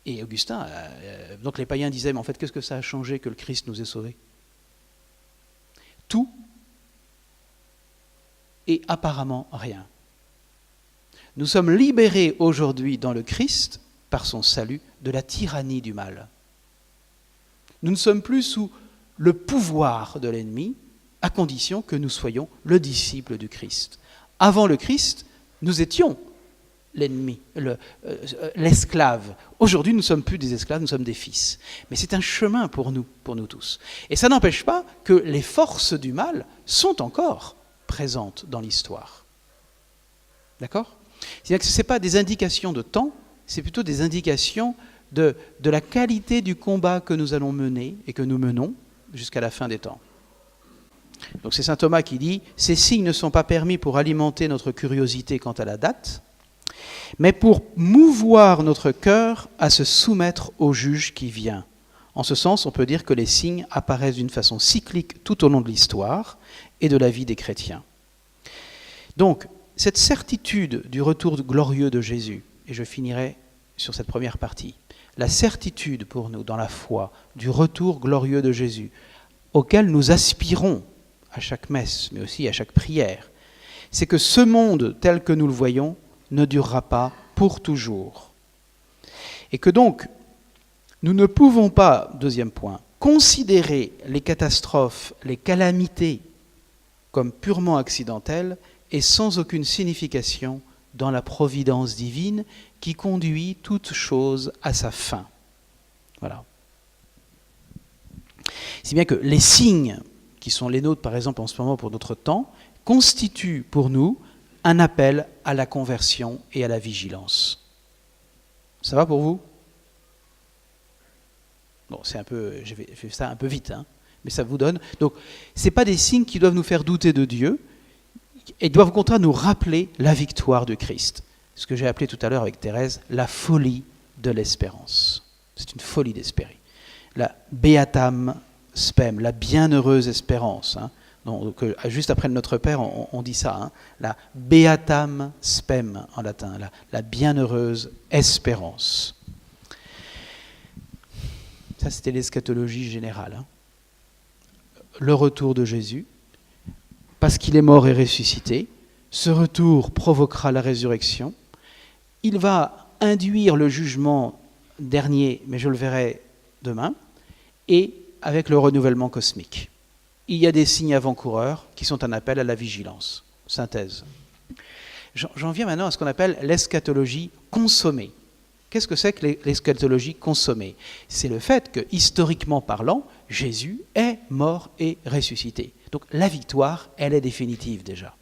Et Augustin, donc les païens disaient, mais en fait, qu'est-ce que ça a changé que le Christ nous ait sauvés ? Tout. Et apparemment rien. Nous sommes libérés aujourd'hui dans le Christ, par son salut, de la tyrannie du mal. Nous ne sommes plus sous le pouvoir de l'ennemi, à condition que nous soyons le disciple du Christ. Avant le Christ, nous étions l'ennemi, l'esclave. Aujourd'hui, nous ne sommes plus des esclaves, nous sommes des fils. Mais c'est un chemin pour nous tous. Et ça n'empêche pas que les forces du mal sont encore présentes dans l'histoire. D'accord ? C'est-à-dire que ce n'est pas des indications de temps, c'est plutôt des indications de la qualité du combat que nous allons mener et que nous menons jusqu'à la fin des temps. Donc c'est saint Thomas qui dit « Ces signes ne sont pas permis pour alimenter notre curiosité quant à la date, mais pour mouvoir notre cœur à se soumettre au juge qui vient. En ce sens, on peut dire que les signes apparaissent d'une façon cyclique tout au long de l'histoire et de la vie des chrétiens. » Donc, cette certitude du retour glorieux de Jésus, et je finirai sur cette première partie, la certitude pour nous dans la foi du retour glorieux de Jésus, auquel nous aspirons à chaque messe, mais aussi à chaque prière, c'est que ce monde tel que nous le voyons ne durera pas pour toujours. Et que donc, nous ne pouvons pas, deuxième point, considérer les catastrophes, les calamités comme purement accidentelles et sans aucune signification dans la providence divine qui conduit toute chose à sa fin. Voilà. Si bien que les signes qui sont les nôtres, par exemple, en ce moment pour notre temps, constituent pour nous un appel à la conversion et à la vigilance. Ça va pour vous ? Bon, j'ai fait ça un peu vite, hein, mais ça vous donne. Donc, ce n'est pas des signes qui doivent nous faire douter de Dieu, et doivent au contraire nous rappeler la victoire de Christ. Ce que j'ai appelé tout à l'heure avec Thérèse, la folie de l'espérance. C'est une folie d'espérer. La beatam spem, la bienheureuse espérance. Hein. Donc, juste après le Notre Père, on dit ça. Hein. La beatam spem en latin, la bienheureuse espérance. Ça, c'était l'eschatologie générale. Hein. Le retour de Jésus. Parce qu'il est mort et ressuscité, ce retour provoquera la résurrection. Il va induire le jugement dernier, mais je le verrai demain, et avec le renouvellement cosmique. Il y a des signes avant-coureurs qui sont un appel à la vigilance. Synthèse. J'en viens maintenant à ce qu'on appelle l'eschatologie consommée. Qu'est-ce que c'est que l'eschatologie consommée ? C'est le fait que, historiquement parlant, Jésus est mort et ressuscité. Donc la victoire, elle est définitive déjà.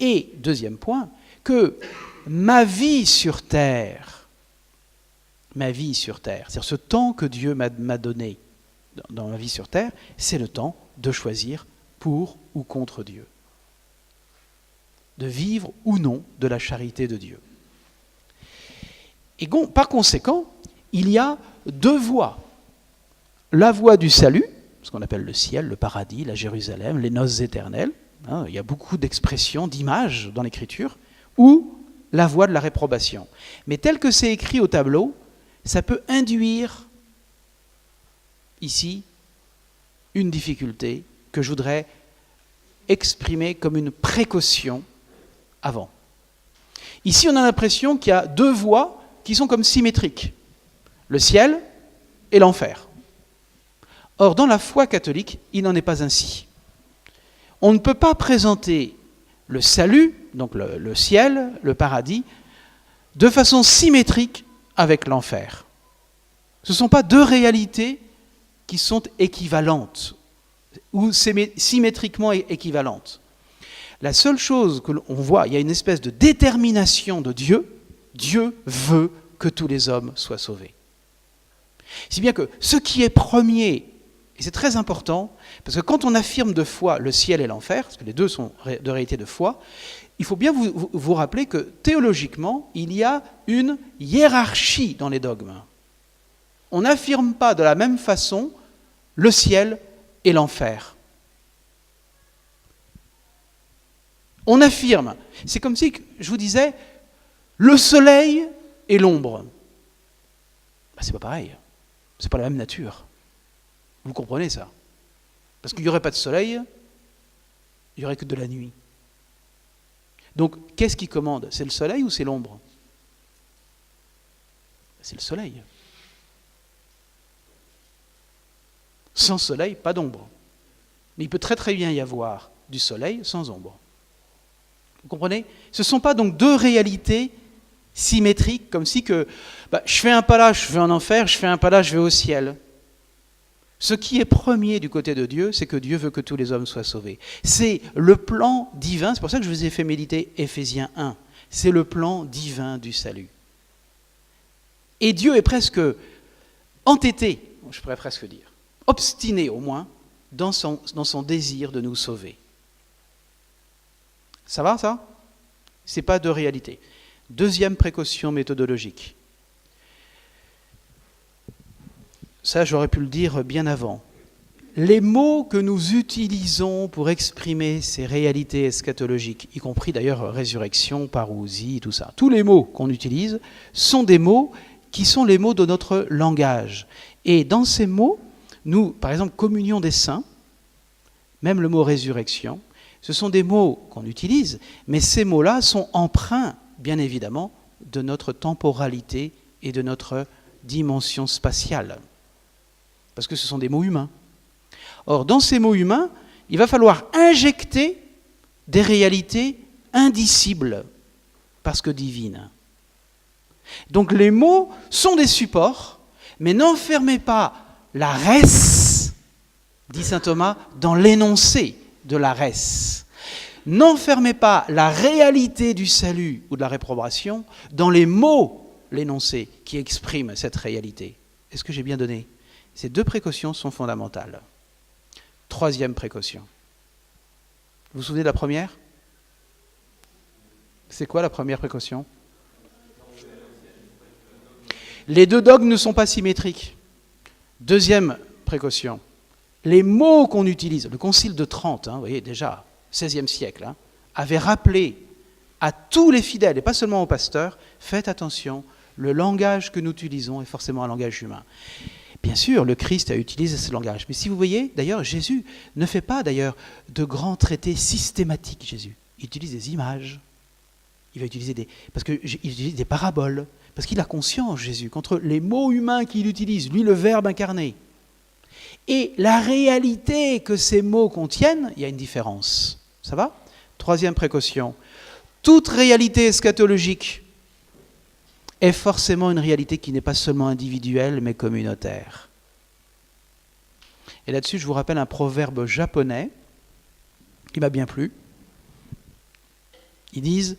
Et deuxième point, que ma vie sur terre, c'est-à-dire ce temps que Dieu m'a donné dans ma vie sur terre, c'est le temps de choisir pour ou contre Dieu. De vivre ou non de la charité de Dieu. Et par conséquent, il y a deux voies. La voie du salut, ce qu'on appelle le ciel, le paradis, la Jérusalem, les noces éternelles, il y a beaucoup d'expressions, d'images dans l'Écriture, ou la voie de la réprobation. Mais tel que c'est écrit au tableau, ça peut induire ici une difficulté que je voudrais exprimer comme une précaution avant. Ici, on a l'impression qu'il y a deux voies qui sont comme symétriques, le ciel et l'enfer. Or, dans la foi catholique, il n'en est pas ainsi. On ne peut pas présenter le salut, donc le ciel, le paradis, de façon symétrique avec l'enfer. Ce ne sont pas deux réalités qui sont équivalentes ou symétriquement équivalentes. La seule chose que l'on voit, il y a une espèce de détermination de Dieu. Dieu veut que tous les hommes soient sauvés. Si bien que ce qui est premier, et c'est très important, parce que quand on affirme de foi le ciel et l'enfer, parce que les deux sont de réalité de foi, il faut bien vous rappeler que théologiquement, il y a une hiérarchie dans les dogmes. On n'affirme pas de la même façon le ciel et l'enfer. On affirme, c'est comme si je vous disais, le soleil et l'ombre. C'est pas pareil, c'est pas la même nature. Vous comprenez ça? Parce qu'il n'y aurait pas de soleil, il n'y aurait que de la nuit. Donc, qu'est-ce qui commande? C'est le soleil ou c'est l'ombre? C'est le soleil. Sans soleil, pas d'ombre. Mais il peut très très bien y avoir du soleil sans ombre. Vous comprenez? Ce ne sont pas donc deux réalités symétriques, comme si que je fais un pas là, je vais en enfer, je fais un pas là, je vais au ciel. Ce qui est premier du côté de Dieu, c'est que Dieu veut que tous les hommes soient sauvés. C'est le plan divin, c'est pour ça que je vous ai fait méditer Éphésiens 1. C'est le plan divin du salut. Et Dieu est presque entêté, je pourrais presque dire, obstiné au moins, dans son désir de nous sauver. Ça va, ça? Ce n'est pas de réalité. Deuxième précaution méthodologique. Ça, j'aurais pu le dire bien avant. Les mots que nous utilisons pour exprimer ces réalités eschatologiques, y compris d'ailleurs résurrection, parousie, tout ça, tous les mots qu'on utilise sont des mots qui sont les mots de notre langage. Et dans ces mots, nous, par exemple, communion des saints, même le mot résurrection, ce sont des mots qu'on utilise, mais ces mots-là sont empreints, bien évidemment, de notre temporalité et de notre dimension spatiale. Parce que ce sont des mots humains. Or, dans ces mots humains, il va falloir injecter des réalités indicibles, parce que divines. Donc les mots sont des supports, mais n'enfermez pas la res, dit saint Thomas, dans l'énoncé de la res. N'enfermez pas la réalité du salut ou de la réprobation dans les mots, l'énoncé, qui expriment cette réalité. Est-ce que j'ai bien donné? Ces deux précautions sont fondamentales. Troisième précaution. Vous vous souvenez de la première? C'est quoi la première précaution? Les deux dogmes ne sont pas symétriques. Deuxième précaution. Les mots qu'on utilise, le Concile de Trente, vous voyez déjà, 16e siècle, avait rappelé à tous les fidèles, et pas seulement aux pasteurs, faites attention, le langage que nous utilisons est forcément un langage humain. Bien sûr, le Christ a utilisé ce langage. Mais si vous voyez, d'ailleurs, Jésus ne fait pas d'ailleurs de grands traités systématiques, Jésus. Il utilise des images. Il va utiliser il utilise des paraboles. Parce qu'il a conscience, Jésus, qu'entre les mots humains qu'il utilise, lui, le Verbe incarné, et la réalité que ces mots contiennent, il y a une différence. Ça va? Troisième précaution. Toute réalité eschatologique est forcément une réalité qui n'est pas seulement individuelle, mais communautaire. Et là-dessus, je vous rappelle un proverbe japonais qui m'a bien plu. Ils disent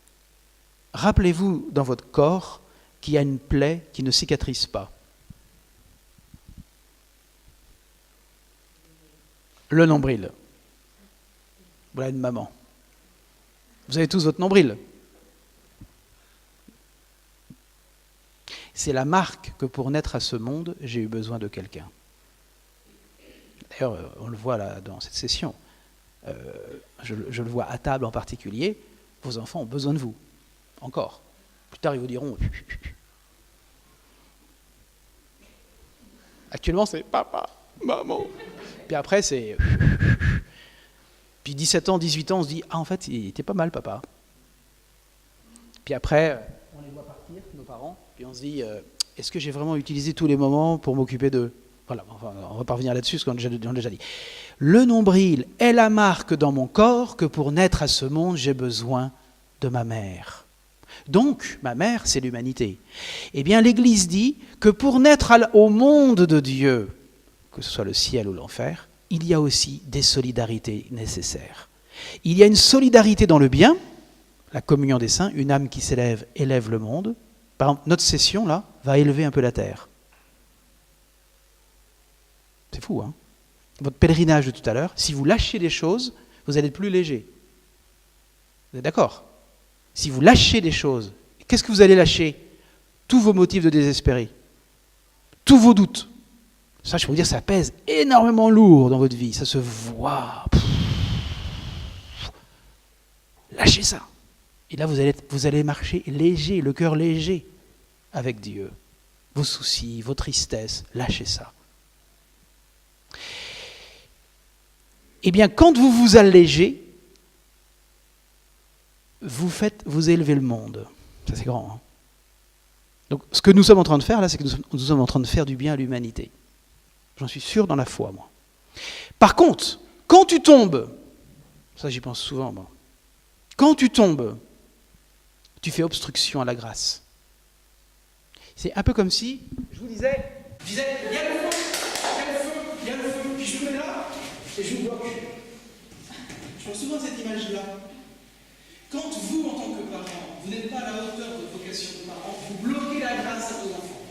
« Rappelez-vous dans votre corps qu'il y a une plaie qui ne cicatrise pas. » Le nombril. Voilà une maman. Vous avez tous votre nombril. C'est la marque que pour naître à ce monde, j'ai eu besoin de quelqu'un. D'ailleurs, on le voit là dans cette session. Je le vois à table en particulier. Vos enfants ont besoin de vous. Encore. Plus tard, ils vous diront... Actuellement, c'est papa, maman. Puis après, c'est... Puis 17 ans, 18 ans, on se dit « Ah, en fait, il était pas mal, papa. » Puis après, on les voit partir, nos parents, puis on se dit « Est-ce que j'ai vraiment utilisé tous les moments pour m'occuper d'eux ?» Voilà, enfin, on va pas revenir là-dessus, parce qu'on l'a déjà dit. Le nombril est la marque dans mon corps que pour naître à ce monde, j'ai besoin de ma mère. Donc, ma mère, c'est l'humanité. Eh bien, l'Église dit que pour naître au monde de Dieu, que ce soit le ciel ou l'enfer, il y a aussi des solidarités nécessaires. Il y a une solidarité dans le bien, la communion des saints, une âme qui s'élève, élève le monde. Par exemple, notre session, là, va élever un peu la terre. C'est fou, hein? Votre pèlerinage de tout à l'heure, si vous lâchez des choses, vous allez être plus léger. Vous êtes d'accord? Si vous lâchez des choses, qu'est-ce que vous allez lâcher? Tous vos motifs de désespérer. Tous vos doutes. Ça, je peux vous dire, ça pèse énormément lourd dans votre vie. Ça se voit. Lâchez ça. Et là, vous allez marcher léger, le cœur léger avec Dieu. Vos soucis, vos tristesses, lâchez ça. Eh bien, quand vous vous allégez, vous élevez le monde. Ça, c'est grand. Hein? Donc, ce que nous sommes en train de faire, là, c'est que nous sommes en train de faire du bien à l'humanité. J'en suis sûr dans la foi, moi. Par contre, quand tu tombes, ça j'y pense souvent, moi. Quand tu tombes, tu fais obstruction à la grâce. C'est un peu comme si, je vous disais, il y a le feu, il y a le feu, puis je me mets là, et je vous bloque. Je pense souvent de cette image-là. Quand vous, en tant que parent, vous n'êtes pas à la hauteur de votre vocation de parent, vous bloquez la grâce à vos enfants.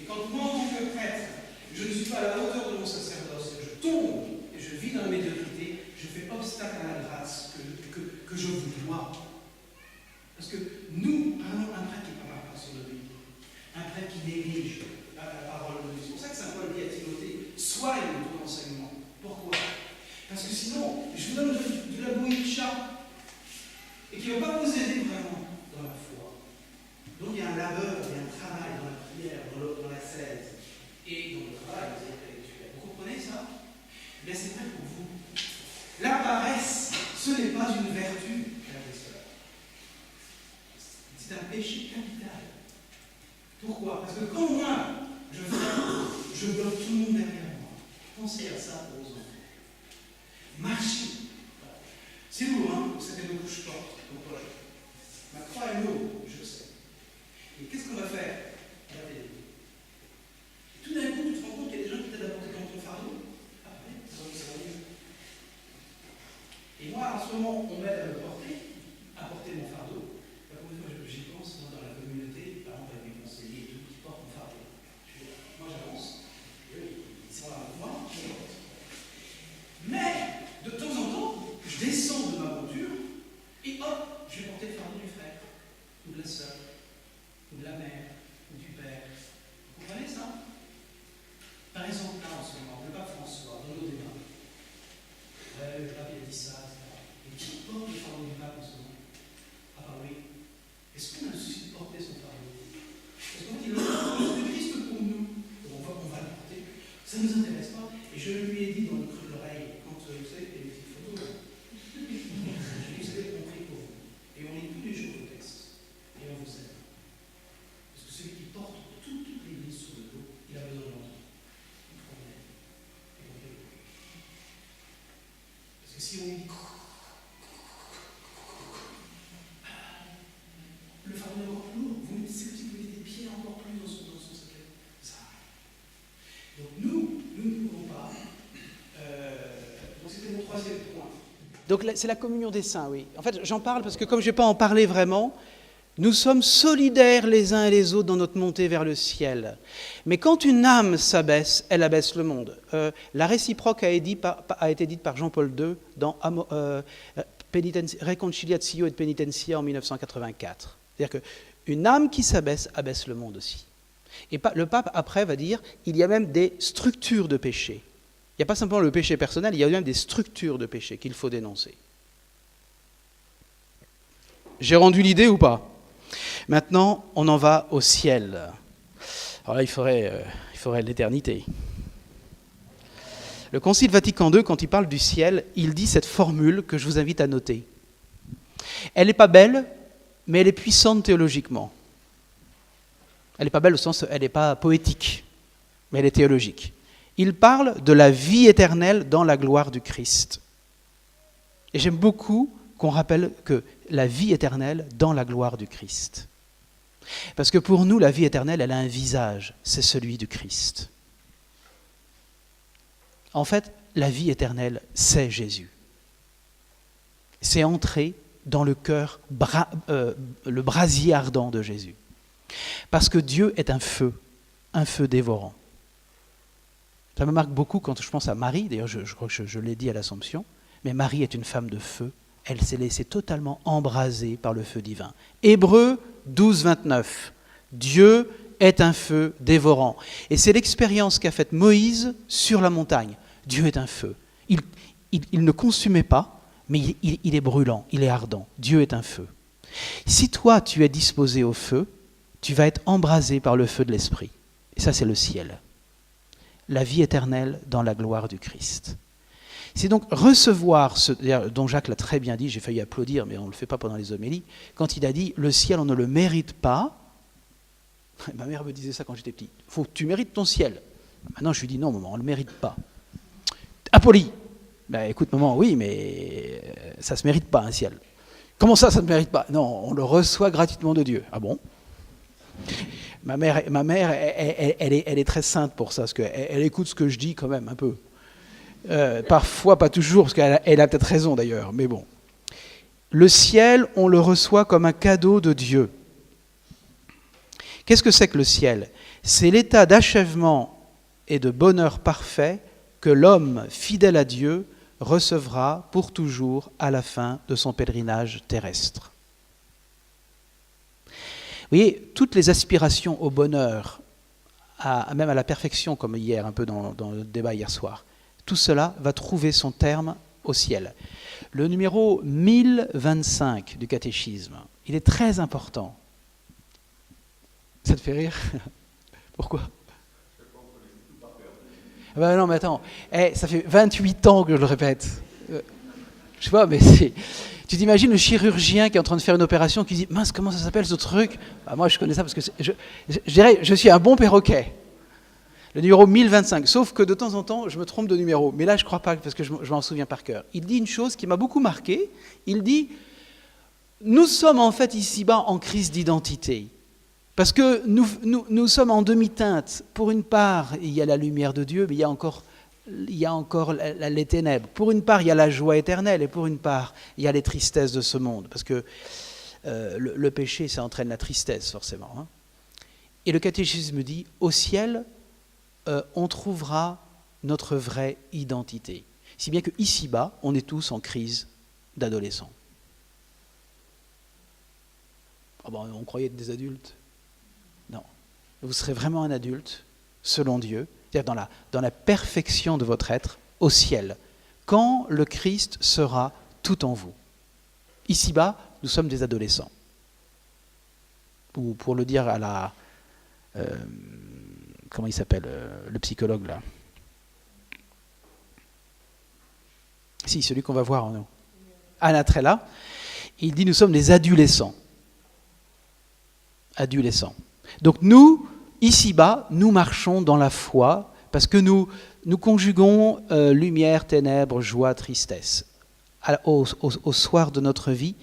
Et quand moi, en tant que prêtre, je ne suis pas à la hauteur de mon sacerdoce, je tombe et je vis dans la médiocrité, je fais obstacle à la grâce que je vous dois. Parce que nous, un prêtre qui ne parle pas sur le vie, un prêtre qui néglige la parole de Dieu. C'est pour ça que saint Paul dit à Timothée, soigne ton enseignement. Pourquoi? Parce que sinon, je vous donne de la bouillie de chat et qui ne va pas vous aider vraiment dans la foi. Donc il y a un labeur, il y a un travail dans la prière, dans la scène et dans le travail intellectuel. Vous comprenez ça? Mais c'est vrai pour vous. La paresse, ce n'est pas une vertu, frères et sœurs. C'est un péché capital. Pourquoi? Parce que quand moi, je bloque tout le monde derrière moi. Pensez à ça pour vos enfants. Marchez. C'est lourd, hein? Vous savez le couche porte au projet. Ma croix est lourde, je sais. Et qu'est-ce qu'on va faire? Regardez. Et tout d'un coup, tu te rends compte qu'il y a des gens qui t'aident à porter ton fardeau. Ah oui, ça va mieux. Et moi, en ce moment, on m'aide à porter mon fardeau. La première fois que j'y pense, dans la communauté, par exemple, avec mes conseillers et tout, qui portent mon fardeau. Moi, j'avance. Ils sont là avec moi, je porte. Mais, de temps en temps, je descends de ma monture et hop, je vais porter le fardeau du frère, ou de la sœur, ou de la mère, ou du père. Vous comprenez ça? Par exemple, là en ce moment, le pape François, dans nos débats. Le pape il a dit ça, etc. Et qui porte le fardeau du pape en ce moment? Ah bah oui. Est-ce qu'on a le souci de porter son fardeau? Parce qu'en fait, il est plus triste pour nous. Donc on va le porter. Ça ne nous intéresse pas. Et je lui ai dit dans le creux de l'oreille, quand vous savez, il y a des petites photos là. Je lui ai dit, vous avez compris pour vous. Et on lit tous les jours le texte. Et on vous aide. Parce que celui qui porte toute l'église sur le dos, il a besoin d'entendre. Il promène. Et on fait le bruit. Parce que si on dit le fardeau est encore plus lourd, vous mettez des pieds encore plus dans son sac. Ça. Donc nous Donc c'est la communion des saints, oui. En fait, j'en parle parce que comme je ne vais pas en parler vraiment, nous sommes solidaires les uns et les autres dans notre montée vers le ciel. Mais quand une âme s'abaisse, elle abaisse le monde. La réciproque a été dite par Jean-Paul II dans Reconciliatio et Penitentia en 1984. C'est-à-dire qu'une âme qui s'abaisse, abaisse le monde aussi. Et le pape, après, va dire il y a même des structures de péché. Il n'y a pas simplement le péché personnel, il y a même des structures de péché qu'il faut dénoncer. J'ai rendu l'idée ou pas ? Maintenant, on en va au ciel. Alors là, il faudrait l'éternité. Le Concile Vatican II, quand il parle du ciel, il dit cette formule que je vous invite à noter. Elle n'est pas belle, mais elle est puissante théologiquement. Elle n'est pas belle au sens, elle n'est pas poétique, mais elle est théologique. Il parle de la vie éternelle dans la gloire du Christ. Et j'aime beaucoup qu'on rappelle que la vie éternelle dans la gloire du Christ. Parce que pour nous, la vie éternelle, elle a un visage, c'est celui du Christ. En fait, la vie éternelle, c'est Jésus. C'est entrer dans le cœur, le brasier ardent de Jésus. Parce que Dieu est un feu dévorant. Ça me marque beaucoup quand je pense à Marie, d'ailleurs je crois que je l'ai dit à l'Assomption, mais Marie est une femme de feu, elle s'est laissée totalement embraser par le feu divin. Hébreux 12, 29, Dieu est un feu dévorant. Et c'est l'expérience qu'a faite Moïse sur la montagne. Dieu est un feu. Il ne consumait pas, mais il est brûlant, il est ardent. Dieu est un feu. Si toi tu es disposé au feu, tu vas être embrasé par le feu de l'esprit. Et ça c'est le ciel. La vie éternelle dans la gloire du Christ. C'est donc recevoir ce dont Jacques l'a très bien dit, j'ai failli applaudir, mais on ne le fait pas pendant les homélies, quand il a dit « le ciel, on ne le mérite pas ». Ma mère me disait ça quand j'étais petit. « Faut que tu mérites ton ciel ». Maintenant, je lui dis « non, maman, on ne le mérite pas ». « Impoli !» Ben écoute, maman, oui, mais ça ne se mérite pas, un ciel. « Comment ça ne se mérite pas ?» « Non, on le reçoit gratuitement de Dieu. » « Ah bon ?» Ma mère, elle est très sainte pour ça, parce qu'elle écoute ce que je dis quand même un peu. Parfois, pas toujours, parce qu'elle a peut-être raison d'ailleurs, mais bon. Le ciel, on le reçoit comme un cadeau de Dieu. Qu'est-ce que c'est que le ciel ? C'est l'état d'achèvement et de bonheur parfait que l'homme fidèle à Dieu recevra pour toujours à la fin de son pèlerinage terrestre. Vous voyez, toutes les aspirations au bonheur, même à la perfection, comme hier, un peu dans le débat hier soir, tout cela va trouver son terme au ciel. Le numéro 1025 du catéchisme, il est très important. Ça te fait rire ? Pourquoi ? Ben non, mais attends, ça fait 28 ans que je le répète. Je sais pas, mais c'est... Tu t'imagines le chirurgien qui est en train de faire une opération qui dit « Mince, comment ça s'appelle ce truc ?» Moi, je connais ça parce que je dirais, je suis un bon perroquet. Le numéro 1025, sauf que de temps en temps, je me trompe de numéro. Mais là, je ne crois pas, parce que je m'en souviens par cœur. Il dit une chose qui m'a beaucoup marqué. Il dit « Nous sommes en fait ici-bas en crise d'identité. Parce que nous sommes en demi-teinte. Pour une part, il y a la lumière de Dieu, mais il y a encore les ténèbres. Pour une part, il y a la joie éternelle, et pour une part, il y a les tristesses de ce monde. Parce que le péché, ça entraîne la tristesse, forcément. Hein. Et le catéchisme dit, au ciel, on trouvera notre vraie identité. Si bien que ici-bas, on est tous en crise d'adolescents. Oh ben, on croyait être des adultes. Non. Vous serez vraiment un adulte, selon Dieu, c'est-à-dire dans la perfection de votre être, au ciel, quand le Christ sera tout en vous. Ici-bas, nous sommes des adolescents. Ou pour le dire à la... comment il s'appelle, le psychologue, là ? Si, celui qu'on va voir en nous. Anatrella, il dit nous sommes des adolescents. Adolescents. Donc nous, ici-bas, nous marchons dans la foi parce que nous conjuguons lumière, ténèbres, joie, tristesse. Au soir de notre vie,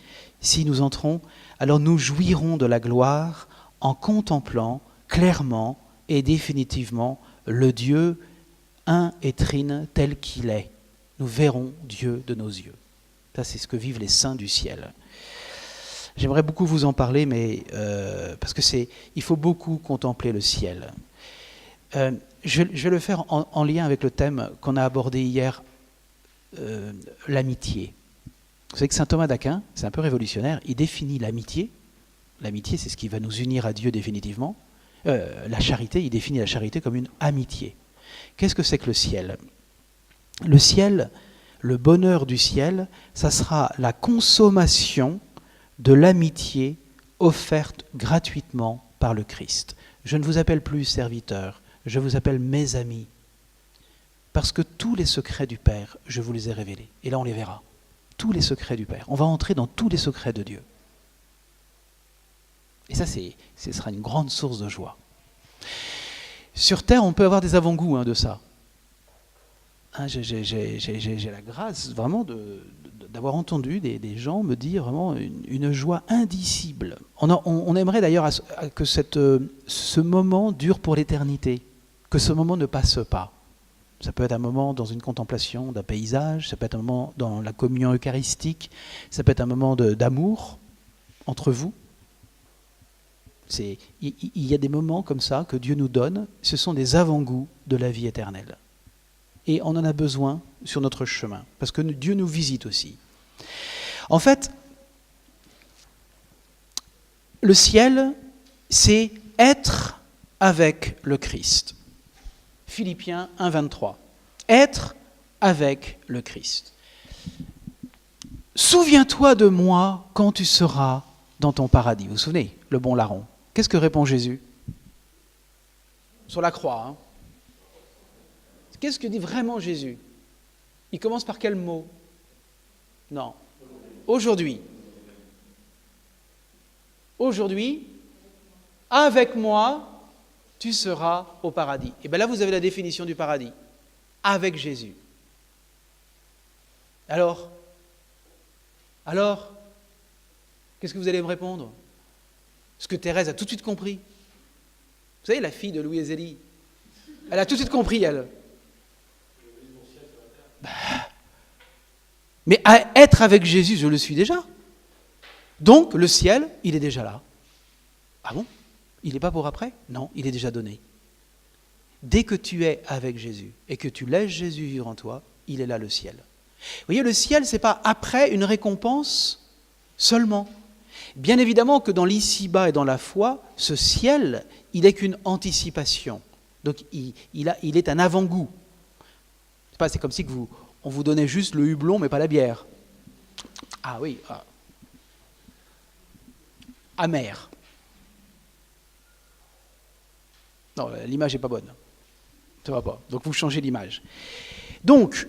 si nous entrons, alors nous jouirons de la gloire en contemplant clairement et définitivement le Dieu un et trine tel qu'il est. Nous verrons Dieu de nos yeux. Ça, c'est ce que vivent les saints du ciel. J'aimerais beaucoup vous en parler, mais parce que il faut beaucoup contempler le ciel. Je vais le faire en lien avec le thème qu'on a abordé hier, l'amitié. Vous savez que saint Thomas d'Aquin, c'est un peu révolutionnaire, il définit l'amitié. L'amitié, c'est ce qui va nous unir à Dieu définitivement. La charité, il définit la charité comme une amitié. Qu'est-ce que c'est que le ciel ? Le ciel, le bonheur du ciel, ça sera la consommation de l'amitié offerte gratuitement par le Christ. Je ne vous appelle plus serviteur, je vous appelle mes amis. Parce que tous les secrets du Père, je vous les ai révélés. Et là, on les verra. Tous les secrets du Père. On va entrer dans tous les secrets de Dieu. Et ça, ce sera une grande source de joie. Sur Terre, on peut avoir des avant-goûts de ça. J'ai la grâce vraiment d'avoir entendu des gens me dire vraiment une joie indicible. On aimerait d'ailleurs que ce moment dure pour l'éternité, que ce moment ne passe pas. Ça peut être un moment dans une contemplation d'un paysage, ça peut être un moment dans la communion eucharistique, ça peut être un moment d'amour entre vous. Il y a des moments comme ça que Dieu nous donne, ce sont des avant-goûts de la vie éternelle. Et on en a besoin sur notre chemin, parce que Dieu nous visite aussi. En fait, le ciel, c'est être avec le Christ. Philippiens 1, 23. Être avec le Christ. Souviens-toi de moi quand tu seras dans ton paradis. Vous vous souvenez, le bon larron. Qu'est-ce que répond Jésus ? Sur la croix. Qu'est-ce que dit vraiment Jésus ? Il commence par quel mot ? Non. Aujourd'hui. Aujourd'hui, avec moi, tu seras au paradis. Et bien là, vous avez la définition du paradis. Avec Jésus. Alors, qu'est-ce que vous allez me répondre ? Ce que Thérèse a tout de suite compris. Vous savez, la fille de Louis Zélie, elle a tout de suite compris, elle. Mais à être avec Jésus, je le suis déjà. Donc, le ciel, il est déjà là. Ah bon ? Il n'est pas pour après ? Non, il est déjà donné. Dès que tu es avec Jésus et que tu laisses Jésus vivre en toi, il est là le ciel. Vous voyez, le ciel, ce n'est pas après une récompense seulement. Bien évidemment que dans l'ici-bas et dans la foi, ce ciel, il n'est qu'une anticipation. Donc, il est un avant-goût. C'est comme si on vous donnait juste le hublon, mais pas la bière. Ah oui, amer. Non, l'image n'est pas bonne. Ça ne va pas. Donc vous changez l'image. Donc,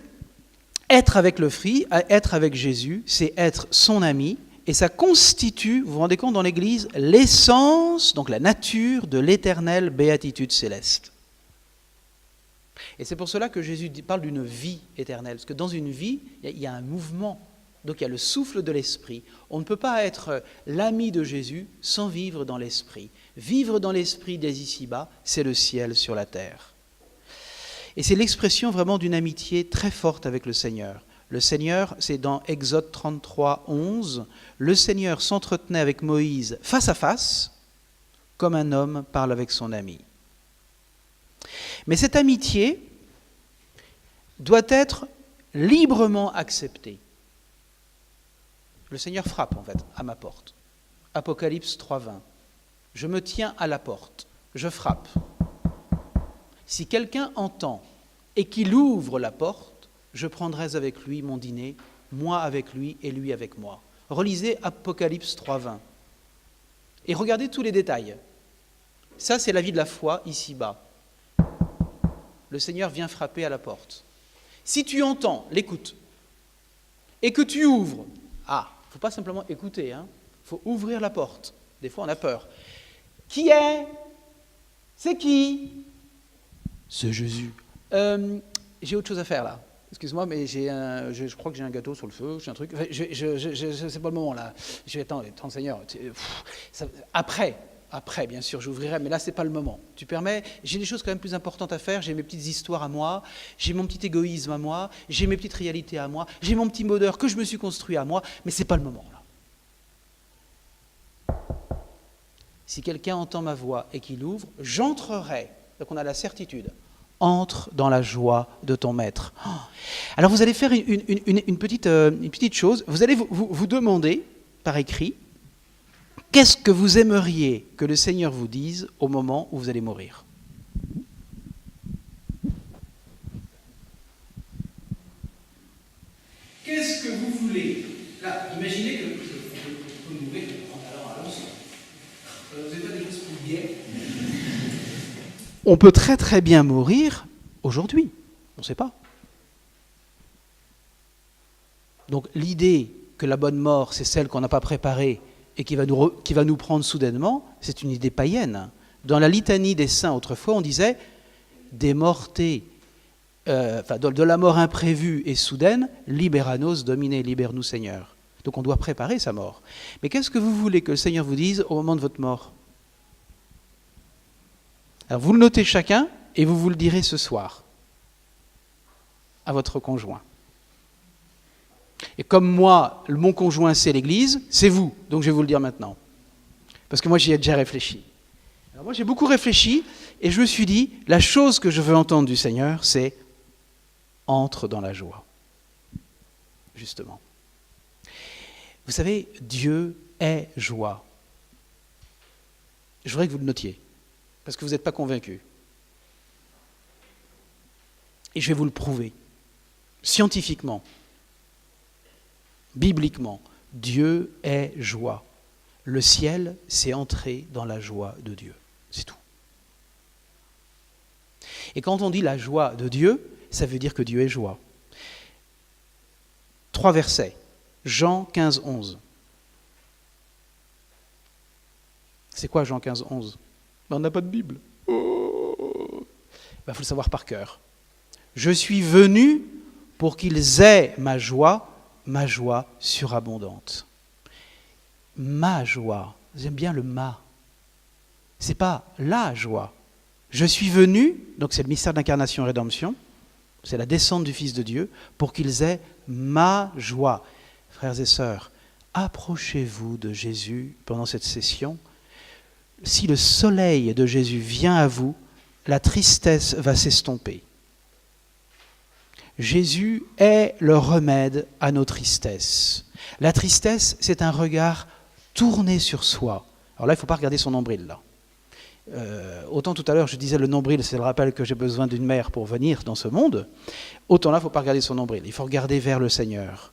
être avec le Christ, être avec Jésus, c'est être son ami, et ça constitue, vous vous rendez compte dans l'Église, l'essence, donc la nature de l'éternelle béatitude céleste. Et c'est pour cela que Jésus parle d'une vie éternelle, parce que dans une vie, il y a un mouvement, donc il y a le souffle de l'esprit. On ne peut pas être l'ami de Jésus sans vivre dans l'esprit. Vivre dans l'esprit des ici-bas, c'est le ciel sur la terre. Et c'est l'expression vraiment d'une amitié très forte avec le Seigneur. Le Seigneur, c'est dans Exode 33, 11, le Seigneur s'entretenait avec Moïse face à face, comme un homme parle avec son ami. Mais cette amitié doit être librement acceptée. Le Seigneur frappe, en fait, à ma porte. Apocalypse 3, 20. Je me tiens à la porte, je frappe. Si quelqu'un entend et qu'il ouvre la porte, je prendrai avec lui mon dîner, moi avec lui et lui avec moi. Relisez Apocalypse 3, 20. Et regardez tous les détails. Ça, c'est la vie de la foi ici-bas. Le Seigneur vient frapper à la porte. Si tu entends l'écoute et que tu ouvres, il ne faut pas simplement écouter, il faut ouvrir la porte. Des fois, on a peur. Qui est ? C'est qui ? C'est Jésus. J'ai autre chose à faire là. Excuse-moi, mais je crois que j'ai un gâteau sur le feu, j'ai un truc. C'est pas le moment là. Attends, Seigneur. Après, Après, bien sûr, j'ouvrirai, mais là, ce n'est pas le moment. Tu permets? J'ai des choses quand même plus importantes à faire. J'ai mes petites histoires à moi, j'ai mon petit égoïsme à moi, j'ai mes petites réalités à moi, j'ai mon petit modeur que je me suis construit à moi, mais ce n'est pas le moment, là. Si quelqu'un entend ma voix et qu'il ouvre, j'entrerai. Donc on a la certitude. Entre dans la joie de ton maître. Alors vous allez faire une petite chose. Vous allez vous demander, par écrit, qu'est-ce que vous aimeriez que le Seigneur vous dise au moment où vous allez mourir? Qu'est-ce que vous voulez? Là, imaginez que vous pouvez mourir alors à l'os. Vous n'avez pas des choses plus gaies? On peut très très bien mourir aujourd'hui. On ne sait pas. Donc l'idée que la bonne mort, c'est celle qu'on n'a pas préparée et qui va nous prendre soudainement, c'est une idée païenne. Dans la litanie des saints, autrefois, on disait des mortés, de la mort imprévue et soudaine, libera nos domine, libère-nous Seigneur. Donc on doit préparer sa mort. Mais qu'est-ce que vous voulez que le Seigneur vous dise au moment de votre mort? Alors vous le notez chacun et vous le direz ce soir à votre conjoint. Et comme moi, mon conjoint c'est l'Église, c'est vous, donc je vais vous le dire maintenant. Parce que moi j'y ai déjà réfléchi. Alors moi j'ai beaucoup réfléchi et je me suis dit, la chose que je veux entendre du Seigneur, c'est « entre dans la joie ». Justement. Vous savez, Dieu est joie. Je voudrais que vous le notiez. Parce que vous n'êtes pas convaincu. Et je vais vous le prouver. Scientifiquement, bibliquement, Dieu est joie. Le ciel, c'est entrer dans la joie de Dieu. C'est tout. Et quand on dit la joie de Dieu, ça veut dire que Dieu est joie. 3 versets. Jean 15, 11. C'est quoi Jean 15, 11? On n'a pas de Bible. Oh. Il faut le savoir par cœur. Je suis venu pour qu'ils aient ma joie surabondante. Ma joie. J'aime bien le ma. C'est pas la joie. Je suis venu, donc c'est le mystère d'incarnation et rédemption, c'est la descente du Fils de Dieu, pour qu'ils aient ma joie. Frères et sœurs, approchez-vous de Jésus pendant cette session. Si le soleil de Jésus vient à vous, la tristesse va s'estomper. Jésus est le remède à nos tristesses. La tristesse, c'est un regard tourné sur soi. Alors là, il ne faut pas regarder son nombril, là. Autant tout à l'heure, je disais le nombril, c'est le rappel que j'ai besoin d'une mère pour venir dans ce monde. Autant là, il ne faut pas regarder son nombril. Il faut regarder vers le Seigneur.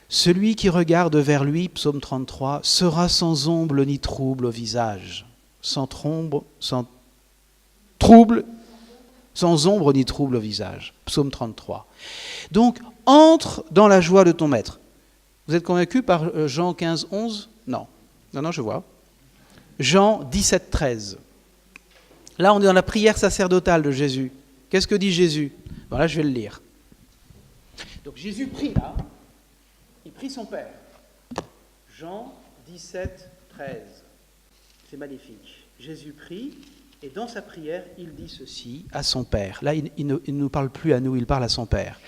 Celui qui regarde vers lui, psaume 33, sera sans ombre ni trouble au visage. Sans ombre ni trouble au visage. Psaume 33. Donc, entre dans la joie de ton maître. Vous êtes convaincu par Jean 15, 11 ? Non. Non, je vois. Jean 17, 13. Là, on est dans la prière sacerdotale de Jésus. Qu'est-ce que dit Jésus ? Bon, là, je vais le lire. Donc, Jésus prie là. Il prie son Père. Jean 17, 13. C'est magnifique. Jésus prie, et dans sa prière, il dit ceci à son Père. Là, il ne nous parle plus à nous, il parle à son Père.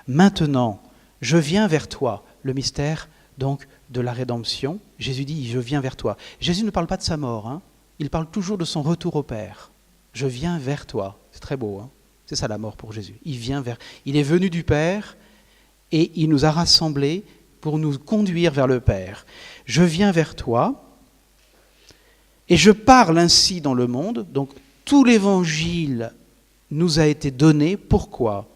Maintenant, je viens vers toi. Le mystère, donc, de la rédemption. Jésus dit, je viens vers toi. Jésus ne parle pas de sa mort, hein. Il parle toujours de son retour au Père. Je viens vers toi. C'est très beau, hein. C'est ça la mort pour Jésus. Il est venu du Père, et il nous a rassemblés pour nous conduire vers le Père. Je viens vers toi, et je parle ainsi dans le monde. Donc, tout l'évangile nous a été donné. Pourquoi ?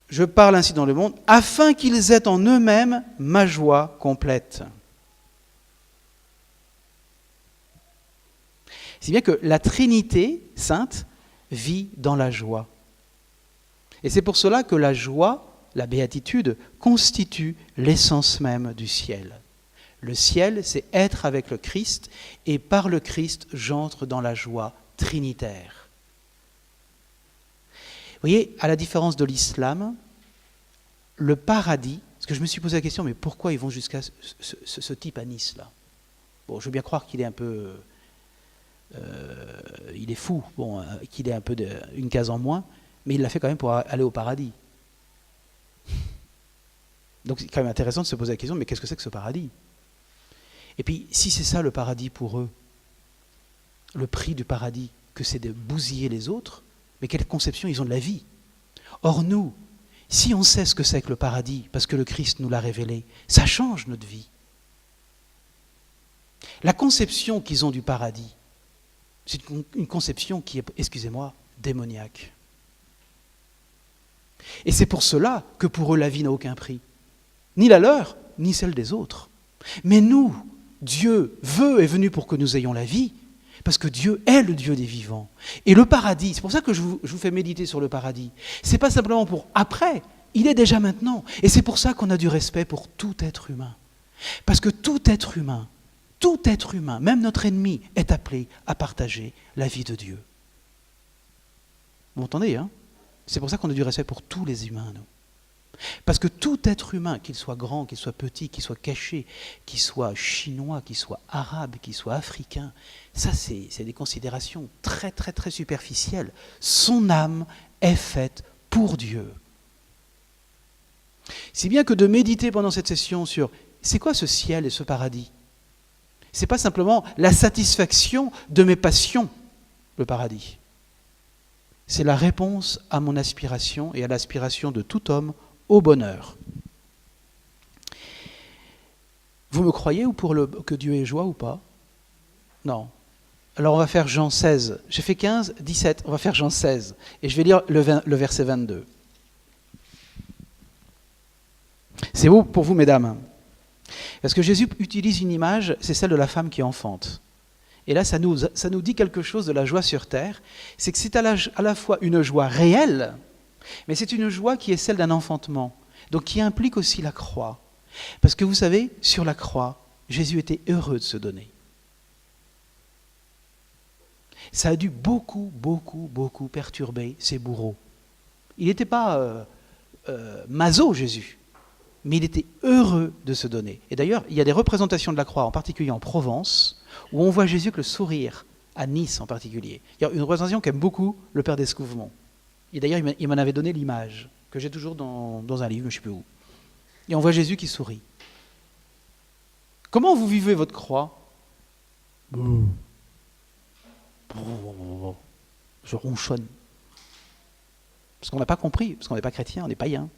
Je parle ainsi dans le monde, afin qu'ils aient en eux-mêmes ma joie complète. C'est bien que la Trinité sainte vit dans la joie. Et c'est pour cela que la joie, la béatitude, constitue l'essence même du ciel. Le ciel, c'est être avec le Christ, et par le Christ, j'entre dans la joie trinitaire. Vous voyez, à la différence de l'islam, le paradis, parce que je me suis posé la question, mais pourquoi ils vont jusqu'à ce type à Nice, là ? Bon, je veux bien croire qu'il est un peu il est fou, bon, qu'il ait un peu une case en moins, mais il l'a fait quand même pour aller au paradis. Donc c'est quand même intéressant de se poser la question, mais qu'est-ce que c'est que ce paradis? Et puis, si c'est ça le paradis pour eux, le prix du paradis, que c'est de bousiller les autres, mais quelle conception ils ont de la vie? Or nous, si on sait ce que c'est que le paradis, parce que le Christ nous l'a révélé, ça change notre vie. La conception qu'ils ont du paradis, c'est une conception qui est, excusez-moi, démoniaque. Et c'est pour cela que pour eux la vie n'a aucun prix. Ni la leur, ni celle des autres. Mais nous, Dieu est venu pour que nous ayons la vie, parce que Dieu est le Dieu des vivants. Et le paradis, c'est pour ça que je vous fais méditer sur le paradis. C'est pas simplement pour après, il est déjà maintenant. Et c'est pour ça qu'on a du respect pour tout être humain. Parce que tout être humain, même notre ennemi, est appelé à partager la vie de Dieu. Vous m'entendez, hein? C'est pour ça qu'on a du respect pour tous les humains, nous. Parce que tout être humain, qu'il soit grand, qu'il soit petit, qu'il soit caché, qu'il soit chinois, qu'il soit arabe, qu'il soit africain, ça c'est des considérations très très très superficielles. Son âme est faite pour Dieu. Si bien que de méditer pendant cette session sur c'est quoi ce ciel et ce paradis? C'est pas simplement la satisfaction de mes passions, le paradis. C'est la réponse à mon aspiration et à l'aspiration de tout homme au bonheur. Vous me croyez ou que Dieu ait joie ou pas? Non. Alors on va faire Jean 16. J'ai fait 15, 17, on va faire Jean 16. Et je vais lire le verset 22. C'est beau pour vous, mesdames. Parce que Jésus utilise une image, c'est celle de la femme qui enfante. Et là, ça nous dit quelque chose de la joie sur terre. C'est que c'est à la fois une joie réelle, mais c'est une joie qui est celle d'un enfantement, donc qui implique aussi la croix. Parce que vous savez, sur la croix, Jésus était heureux de se donner. Ça a dû beaucoup perturber ses bourreaux. Il n'était pas maso, Jésus, mais il était heureux de se donner. Et d'ailleurs, il y a des représentations de la croix, en particulier en Provence, où on voit Jésus avec le sourire, à Nice en particulier. Il y a une représentation qu'aime beaucoup le père d'Escouvemont. Et d'ailleurs, il m'en avait donné l'image, que j'ai toujours dans un livre, je ne sais plus où. Et on voit Jésus qui sourit. Comment vous vivez votre croix? Je ronchonne. Parce qu'on n'a pas compris, parce qu'on n'est pas chrétien, on est païen.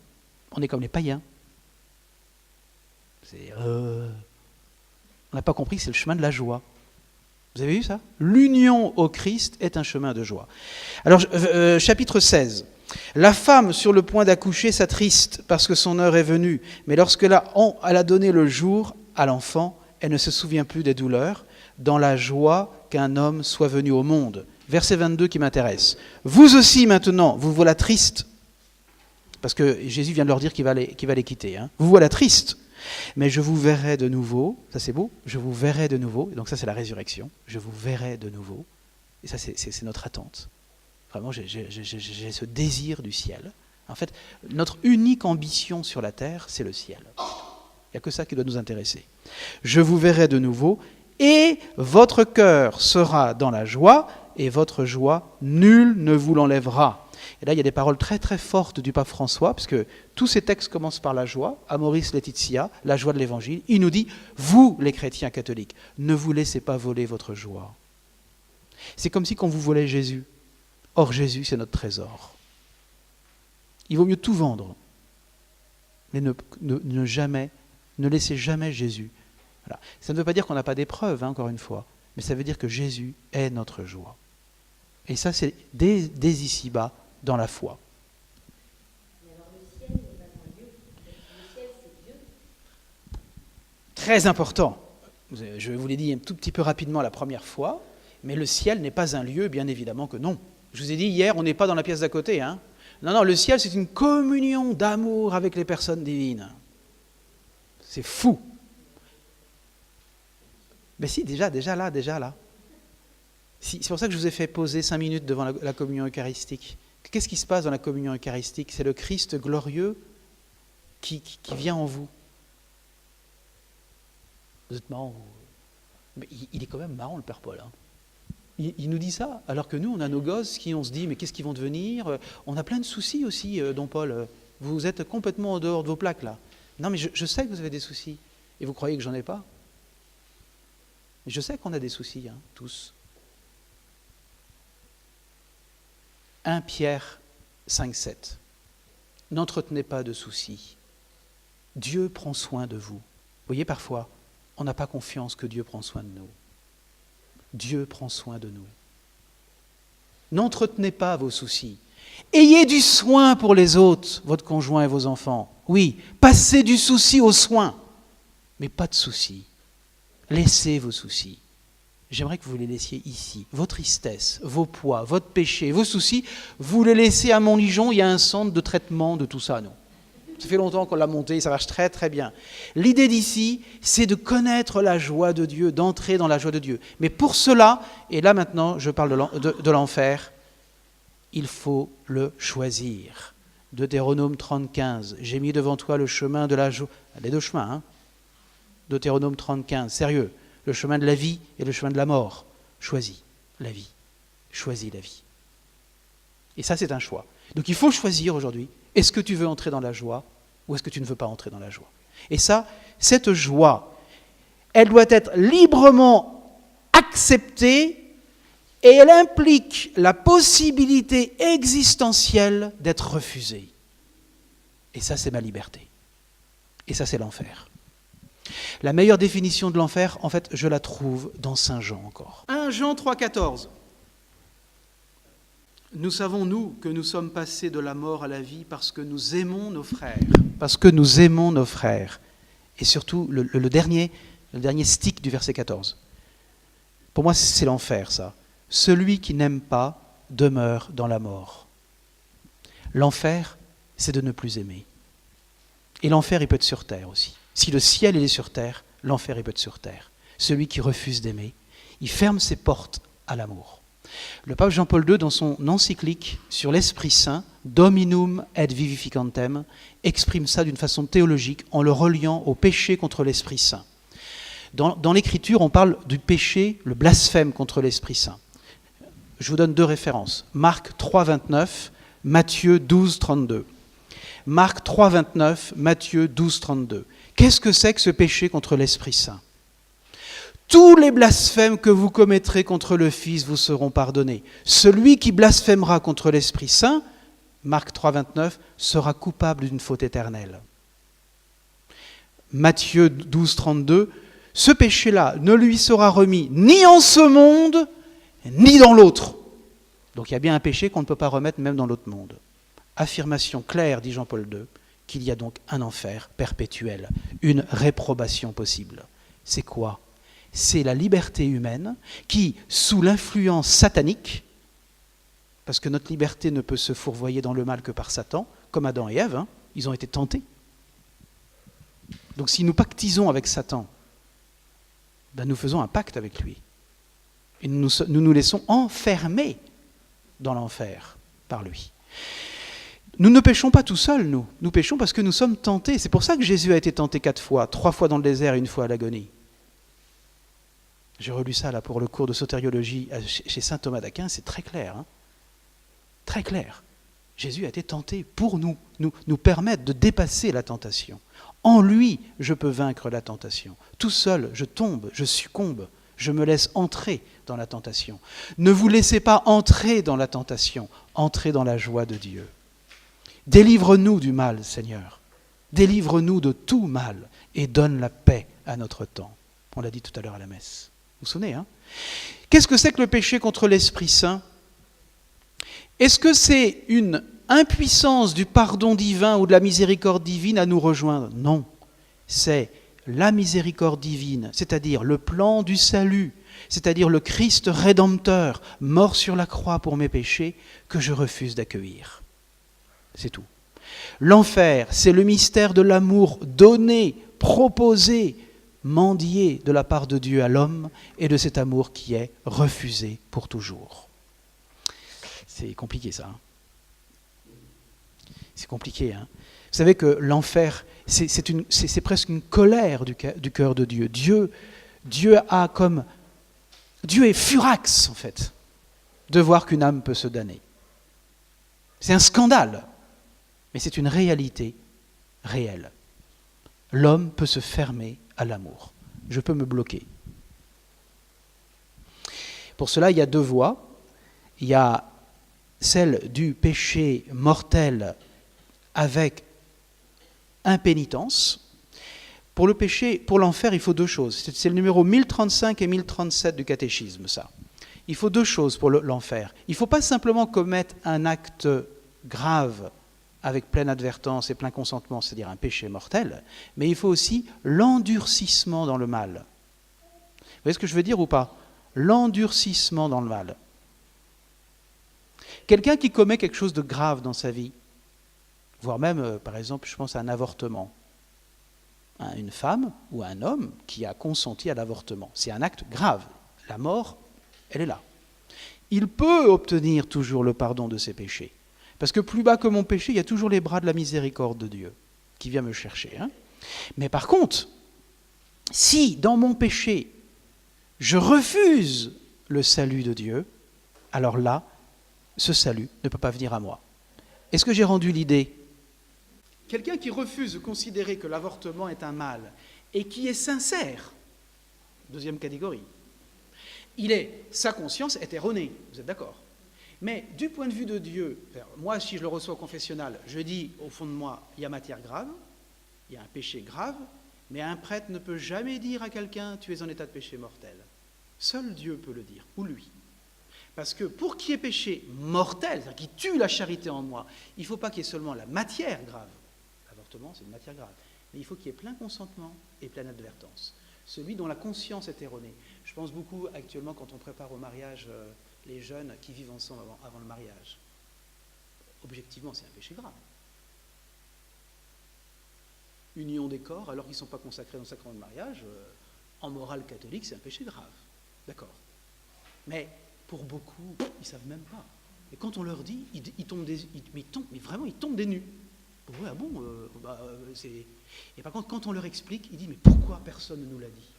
On est comme les païens. On n'a pas compris, c'est le chemin de la joie. Vous avez vu ça? L'union au Christ est un chemin de joie. Alors, chapitre 16. La femme sur le point d'accoucher s'attriste parce que son heure est venue, mais lorsqu'elle a donné le jour à l'enfant, elle ne se souvient plus des douleurs, dans la joie qu'un homme soit venu au monde. Verset 22 qui m'intéresse. Vous aussi maintenant, vous voilà triste, parce que Jésus vient de leur dire qu'il va les quitter. Hein. Vous voilà triste, mais je vous verrai de nouveau. Ça c'est beau, je vous verrai de nouveau. Donc ça c'est la résurrection. Je vous verrai de nouveau. Et ça c'est notre attente. Vraiment, j'ai ce désir du ciel. En fait, notre unique ambition sur la terre, c'est le ciel. Il n'y a que ça qui doit nous intéresser. Je vous verrai de nouveau, et votre cœur sera dans la joie, et votre joie, nul ne vous l'enlèvera. Et là, il y a des paroles très très fortes du pape François, parce que tous ces textes commencent par la joie, Amoris Laetitia, la joie de l'évangile. Il nous dit, vous les chrétiens catholiques, ne vous laissez pas voler votre joie. C'est comme si on vous volait Jésus. Or, Jésus, c'est notre trésor. Il vaut mieux tout vendre, mais ne laissez jamais Jésus. Voilà. Ça ne veut pas dire qu'on n'a pas d'épreuves, hein, encore une fois, mais ça veut dire que Jésus est notre joie. Et ça, c'est dès ici-bas, dans la foi. Mais alors le ciel n'est pas un lieu. Le ciel, c'est Dieu. Très important. Je vous l'ai dit un tout petit peu rapidement la première fois, mais le ciel n'est pas un lieu, bien évidemment que non. Je vous ai dit hier, on n'est pas dans la pièce d'à côté. Hein. Non, le ciel, c'est une communion d'amour avec les personnes divines. C'est fou. Mais si, déjà là. C'est pour ça que je vous ai fait poser 5 minutes devant la communion eucharistique. Qu'est-ce qui se passe dans la communion eucharistique? C'est le Christ glorieux qui vient en vous. Vous êtes marrant. Mais il est quand même marrant, le Père Paul. Hein. Il nous dit ça, alors que nous, on a nos gosses qui, on se dit, mais qu'est-ce qu'ils vont devenir? On a plein de soucis aussi, don Paul. Vous êtes complètement en dehors de vos plaques, là. Non, mais je sais que vous avez des soucis. Et vous croyez que j'en ai pas? Mais je sais qu'on a des soucis, hein, tous. 1 Pierre 5,7. N'entretenez pas de soucis. Dieu prend soin de vous. Vous voyez, parfois, on n'a pas confiance que Dieu prend soin de nous. Dieu prend soin de nous. N'entretenez pas vos soucis. Ayez du soin pour les autres, votre conjoint et vos enfants. Oui, passez du souci au soin, mais pas de soucis. Laissez vos soucis. J'aimerais que vous les laissiez ici. Vos tristesses, vos poids, votre péché, vos soucis, vous les laissez à Montligeon. Il y a un centre de traitement de tout ça, non? Ça fait longtemps qu'on l'a monté, ça marche très très bien. L'idée d'ici, c'est de connaître la joie de Dieu, d'entrer dans la joie de Dieu. Mais pour cela, et là maintenant je parle de l'enfer, il faut le choisir. Deutéronome 30,15, j'ai mis devant toi le chemin de la joie. Les deux chemins, hein. Deutéronome 30,15, sérieux, le chemin de la vie et le chemin de la mort. Choisis la vie. Choisis la vie. Et ça, c'est un choix. Donc il faut choisir aujourd'hui. Est-ce que tu veux entrer dans la joie ou est-ce que tu ne veux pas entrer dans la joie? Et ça, cette joie, elle doit être librement acceptée et elle implique la possibilité existentielle d'être refusée. Et ça, c'est ma liberté. Et ça, c'est l'enfer. La meilleure définition de l'enfer, en fait, je la trouve dans Saint Jean encore. 1 Jean 3,14. Nous savons, nous, que nous sommes passés de la mort à la vie parce que nous aimons nos frères. Parce que nous aimons nos frères. Et surtout, le dernier stick du verset 14. Pour moi, c'est l'enfer, ça. Celui qui n'aime pas demeure dans la mort. L'enfer, c'est de ne plus aimer. Et l'enfer, il peut être sur terre aussi. Si le ciel il est sur terre, l'enfer, il peut être sur terre. Celui qui refuse d'aimer, il ferme ses portes à l'amour. Le pape Jean-Paul II, dans son encyclique sur l'Esprit Saint, Dominum et Vivificantem, exprime ça d'une façon théologique en le reliant au péché contre l'Esprit Saint. Dans l'Écriture, on parle du péché, le blasphème contre l'Esprit Saint. Je vous donne 2 références. Marc 3, 29, Matthieu 12, 32. Marc 3, 29, Matthieu 12, 32. Qu'est-ce que c'est que ce péché contre l'Esprit Saint? Tous les blasphèmes que vous commettrez contre le Fils vous seront pardonnés. Celui qui blasphémera contre l'Esprit Saint, Marc 3, 29, sera coupable d'une faute éternelle. Matthieu 12, 32, ce péché-là ne lui sera remis ni en ce monde, ni dans l'autre. Donc il y a bien un péché qu'on ne peut pas remettre même dans l'autre monde. Affirmation claire, dit Jean-Paul II, qu'il y a donc un enfer perpétuel, une réprobation possible. C'est quoi? C'est la liberté humaine qui, sous l'influence satanique, parce que notre liberté ne peut se fourvoyer dans le mal que par Satan, comme Adam et Ève, ils ont été tentés. Donc si nous pactisons avec Satan, nous faisons un pacte avec lui. Et nous laissons enfermer dans l'enfer par lui. Nous ne péchons pas tout seuls, nous. Nous péchons parce que nous sommes tentés. C'est pour ça que Jésus a été tenté 4 fois, 3 fois dans le désert et 1 fois à l'agonie. J'ai relu ça là pour le cours de sotériologie chez saint Thomas d'Aquin, c'est très clair. Hein, très clair. Jésus a été tenté pour nous permettre de dépasser la tentation. En lui, je peux vaincre la tentation. Tout seul, je tombe, je succombe, je me laisse entrer dans la tentation. Ne vous laissez pas entrer dans la tentation, entrez dans la joie de Dieu. Délivre-nous du mal, Seigneur. Délivre-nous de tout mal et donne la paix à notre temps. On l'a dit tout à l'heure à la messe. Vous vous souvenez, hein? Qu'est-ce que c'est que le péché contre l'Esprit Saint? Est-ce que c'est une impuissance du pardon divin ou de la miséricorde divine à nous rejoindre? Non. C'est la miséricorde divine, c'est-à-dire le plan du salut, c'est-à-dire le Christ rédempteur, mort sur la croix pour mes péchés, que je refuse d'accueillir. C'est tout. L'enfer, c'est le mystère de l'amour donné, proposé, mendié de la part de Dieu à l'homme et de cet amour qui est refusé pour toujours. C'est compliqué ça. Hein. C'est compliqué. Hein. Vous savez que l'enfer, c'est presque une colère du cœur de Dieu. Dieu a comme Dieu est furax, en fait, de voir qu'une âme peut se damner. C'est un scandale, mais c'est une réalité réelle. L'homme peut se fermer à l'amour. Je peux me bloquer. Pour cela, il y a deux voies. Il y a celle du péché mortel avec impénitence. Pour le péché, pour l'enfer, il faut deux choses. C'est le numéro 1035 et 1037 du catéchisme, ça. Il faut deux choses pour l'enfer. Il ne faut pas simplement commettre un acte grave avec pleine advertance et plein consentement, c'est-à-dire un péché mortel, mais il faut aussi l'endurcissement dans le mal. Vous voyez ce que je veux dire ou pas? L'endurcissement dans le mal. Quelqu'un qui commet quelque chose de grave dans sa vie, voire même, par exemple, je pense à un avortement, une femme ou un homme qui a consenti à l'avortement, c'est un acte grave. La mort, elle est là. Il peut obtenir toujours le pardon de ses péchés. Parce que plus bas que mon péché, il y a toujours les bras de la miséricorde de Dieu qui vient me chercher. Mais par contre, si dans mon péché, je refuse le salut de Dieu, alors là, ce salut ne peut pas venir à moi. Est-ce que j'ai rendu l'idée? Quelqu'un qui refuse de considérer que l'avortement est un mal et qui est sincère, deuxième catégorie, sa conscience est erronée, vous êtes d'accord? Mais du point de vue de Dieu, moi si je le reçois au confessionnal, je dis au fond de moi, il y a matière grave, il y a un péché grave, mais un prêtre ne peut jamais dire à quelqu'un, tu es en état de péché mortel. Seul Dieu peut le dire, ou lui. Parce que pour qu'il y ait péché mortel, c'est-à-dire qui tue la charité en moi, il ne faut pas qu'il y ait seulement la matière grave. L'avortement, c'est une matière grave. Mais il faut qu'il y ait plein consentement et pleine advertence. Celui dont la conscience est erronée. Je pense beaucoup actuellement quand on prépare au mariage les jeunes qui vivent ensemble avant le mariage. Objectivement, c'est un péché grave. Union des corps alors qu'ils ne sont pas consacrés dans le sacrement de mariage, en morale catholique, c'est un péché grave. D'accord. Mais pour beaucoup, ils ne savent même pas. Et quand on leur dit, ils tombent des nues. Ouais, ah bon, Et par contre, quand on leur explique, ils disent, mais pourquoi personne ne nous l'a dit?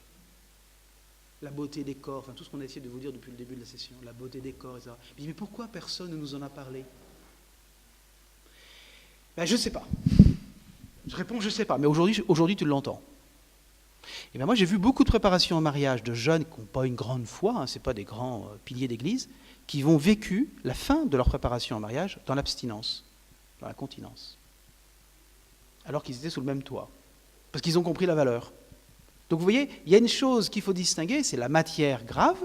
La beauté des corps, enfin tout ce qu'on a essayé de vous dire depuis le début de la session, la beauté des corps, etc. Ils disent, mais pourquoi personne ne nous en a parlé? Ben, je ne sais pas. Je réponds, je ne sais pas, mais aujourd'hui tu l'entends. Et ben moi j'ai vu beaucoup de préparations au mariage de jeunes qui n'ont pas une grande foi, ce n'est pas des grands piliers d'église, qui ont vécu la fin de leur préparation au mariage dans l'abstinence, dans la continence. Alors qu'ils étaient sous le même toit, parce qu'ils ont compris la valeur. Donc vous voyez, il y a une chose qu'il faut distinguer, c'est la matière grave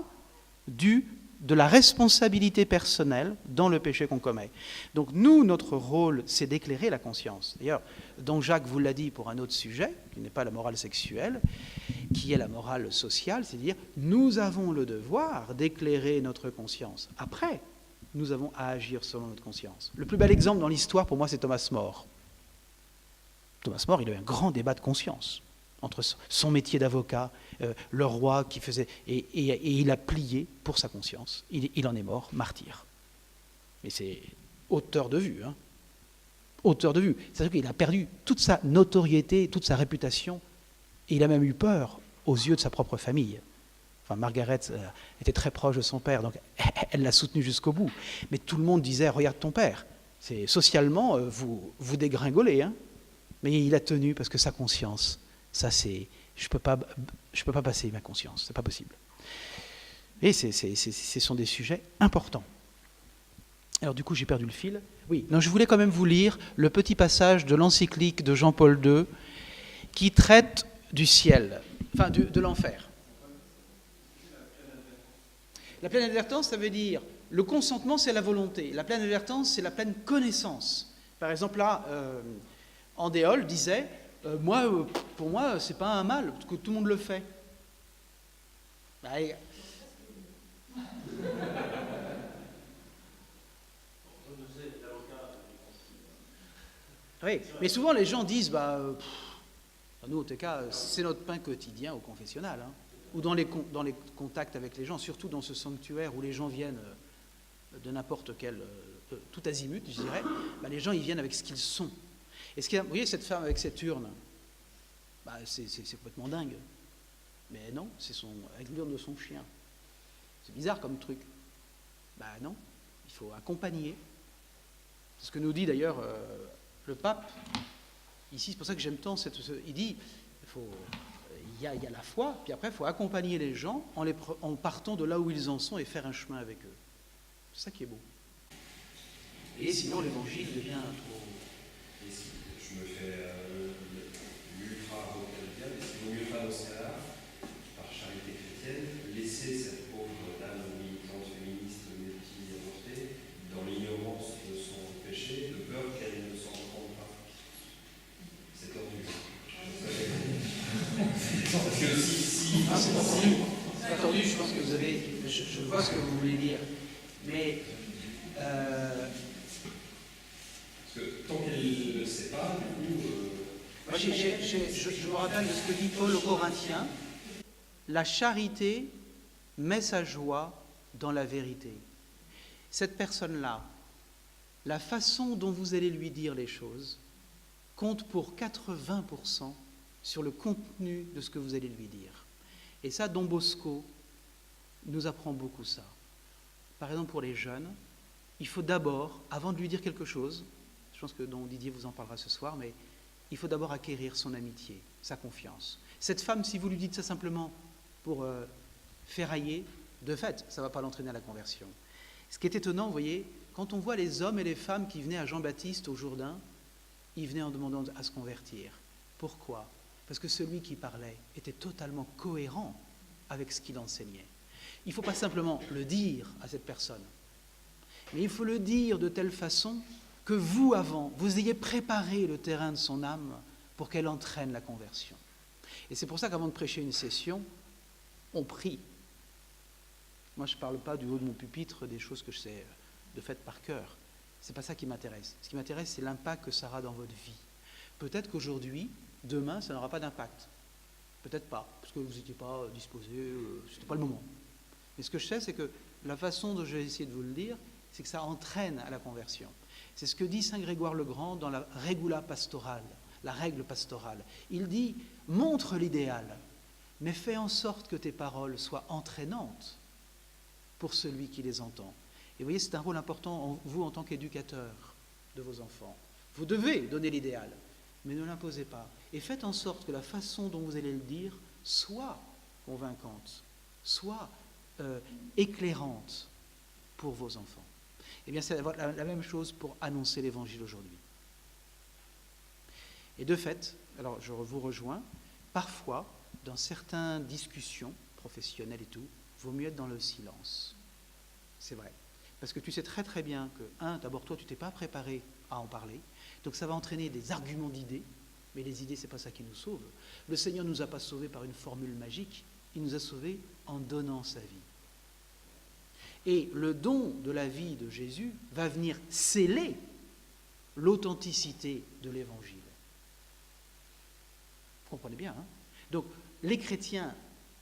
de la responsabilité personnelle dans le péché qu'on commet. Donc nous, notre rôle, c'est d'éclairer la conscience. D'ailleurs, Don Jacques vous l'a dit pour un autre sujet, qui n'est pas la morale sexuelle, qui est la morale sociale, c'est-à-dire nous avons le devoir d'éclairer notre conscience. Après, nous avons à agir selon notre conscience. Le plus bel exemple dans l'histoire, pour moi, c'est Thomas More. Thomas More, il a eu un grand débat de conscience entre son métier d'avocat, le roi qui faisait... Et il a plié pour sa conscience. Il en est mort, martyr. Mais c'est auteur de vue. Auteur de vue. C'est-à-dire qu'il a perdu toute sa notoriété, toute sa réputation, et il a même eu peur aux yeux de sa propre famille. Enfin, Margaret était très proche de son père, donc elle l'a soutenu jusqu'au bout. Mais tout le monde disait, regarde ton père. Socialement, vous dégringolez. Mais il a tenu parce que sa conscience... Ça, c'est... Je peux pas passer ma conscience, c'est pas possible. Et ce sont des sujets importants. Alors du coup, j'ai perdu le fil. Oui, non, je voulais quand même vous lire le petit passage de l'encyclique de Jean-Paul II qui traite du ciel, enfin de l'enfer. La pleine advertance, ça veut dire, le consentement, c'est la volonté. La pleine advertance, c'est la pleine connaissance. Par exemple, là, Andéol disait... pour moi, c'est pas un mal, parce que tout le monde le fait. Oui, mais souvent les gens disent, nous, en tout cas, c'est notre pain quotidien au confessionnal, ou dans les contacts avec les gens, surtout dans ce sanctuaire où les gens viennent de n'importe quel, tout azimut, je dirais, les gens, ils viennent avec ce qu'ils sont. Vous voyez cette femme avec cette urne, c'est complètement dingue. Mais non, c'est avec l'urne de son chien. C'est bizarre comme truc. Ben non, il faut accompagner. C'est ce que nous dit d'ailleurs le pape. Ici, c'est pour ça que j'aime tant il dit, il y a la foi, puis après, il faut accompagner les gens en partant de là où ils en sont et faire un chemin avec eux. C'est ça qui est beau. Et sinon, l'évangile devient trop... Et si je me fais l'ultra-avocat, mais si vaut mieux pas dans ce cas-là, par charité chrétienne, laisser cette pauvre dame militante féministe mais qui est montée dans l'ignorance de son péché, de peur qu'elle ne s'en rende pas. C'est tordu. Parce que si Ah, c'est pas tordu. C'est pas tordu, je pense que vous avez... Je vois ce que vous voulez dire. Mais... parce que tant qu'elle ne le sait pas, du coup... Moi, je me rappelle de ce que dit Paul aux Corinthiens. La charité met sa joie dans la vérité. Cette personne-là, la façon dont vous allez lui dire les choses compte pour 80% sur le contenu de ce que vous allez lui dire. Et ça, Don Bosco nous apprend beaucoup ça. Par exemple, pour les jeunes, il faut d'abord, avant de lui dire quelque chose, je pense que Don Didier vous en parlera ce soir, mais il faut d'abord acquérir son amitié, sa confiance. Cette femme, si vous lui dites ça simplement pour ferrailler, de fait, ça ne va pas l'entraîner à la conversion. Ce qui est étonnant, vous voyez, quand on voit les hommes et les femmes qui venaient à Jean-Baptiste au Jourdain, ils venaient en demandant à se convertir. Pourquoi ? Parce que celui qui parlait était totalement cohérent avec ce qu'il enseignait. Il ne faut pas simplement le dire à cette personne, mais il faut le dire de telle façon que vous, avant, vous ayez préparé le terrain de son âme pour qu'elle entraîne la conversion. Et c'est pour ça qu'avant de prêcher une session, on prie. Moi, je ne parle pas du haut de mon pupitre des choses que je sais de fait par cœur. Ce n'est pas ça qui m'intéresse. Ce qui m'intéresse, c'est l'impact que ça aura dans votre vie. Peut-être qu'aujourd'hui, demain, ça n'aura pas d'impact. Peut-être pas, parce que vous n'étiez pas disposé, ce n'était pas le moment. Mais ce que je sais, c'est que la façon dont j'ai essayé de vous le dire, c'est que ça entraîne à la conversion. C'est ce que dit saint Grégoire le Grand dans la Regula pastorale, la règle pastorale. Il dit, montre l'idéal, mais fais en sorte que tes paroles soient entraînantes pour celui qui les entend. Et vous voyez, c'est un rôle important, vous, en tant qu'éducateur de vos enfants. Vous devez donner l'idéal, mais ne l'imposez pas. Et faites en sorte que la façon dont vous allez le dire soit convaincante, soit éclairante pour vos enfants. Eh bien, c'est la même chose pour annoncer l'Évangile aujourd'hui. Et de fait, alors je vous rejoins, parfois, dans certaines discussions professionnelles et tout, il vaut mieux être dans le silence. C'est vrai. Parce que tu sais très très bien que, d'abord toi, tu ne t'es pas préparé à en parler, donc ça va entraîner des arguments d'idées, mais les idées, ce n'est pas ça qui nous sauve. Le Seigneur ne nous a pas sauvés par une formule magique, il nous a sauvés en donnant sa vie. Et le don de la vie de Jésus va venir sceller l'authenticité de l'Évangile. Vous comprenez bien, hein ? Donc, les chrétiens,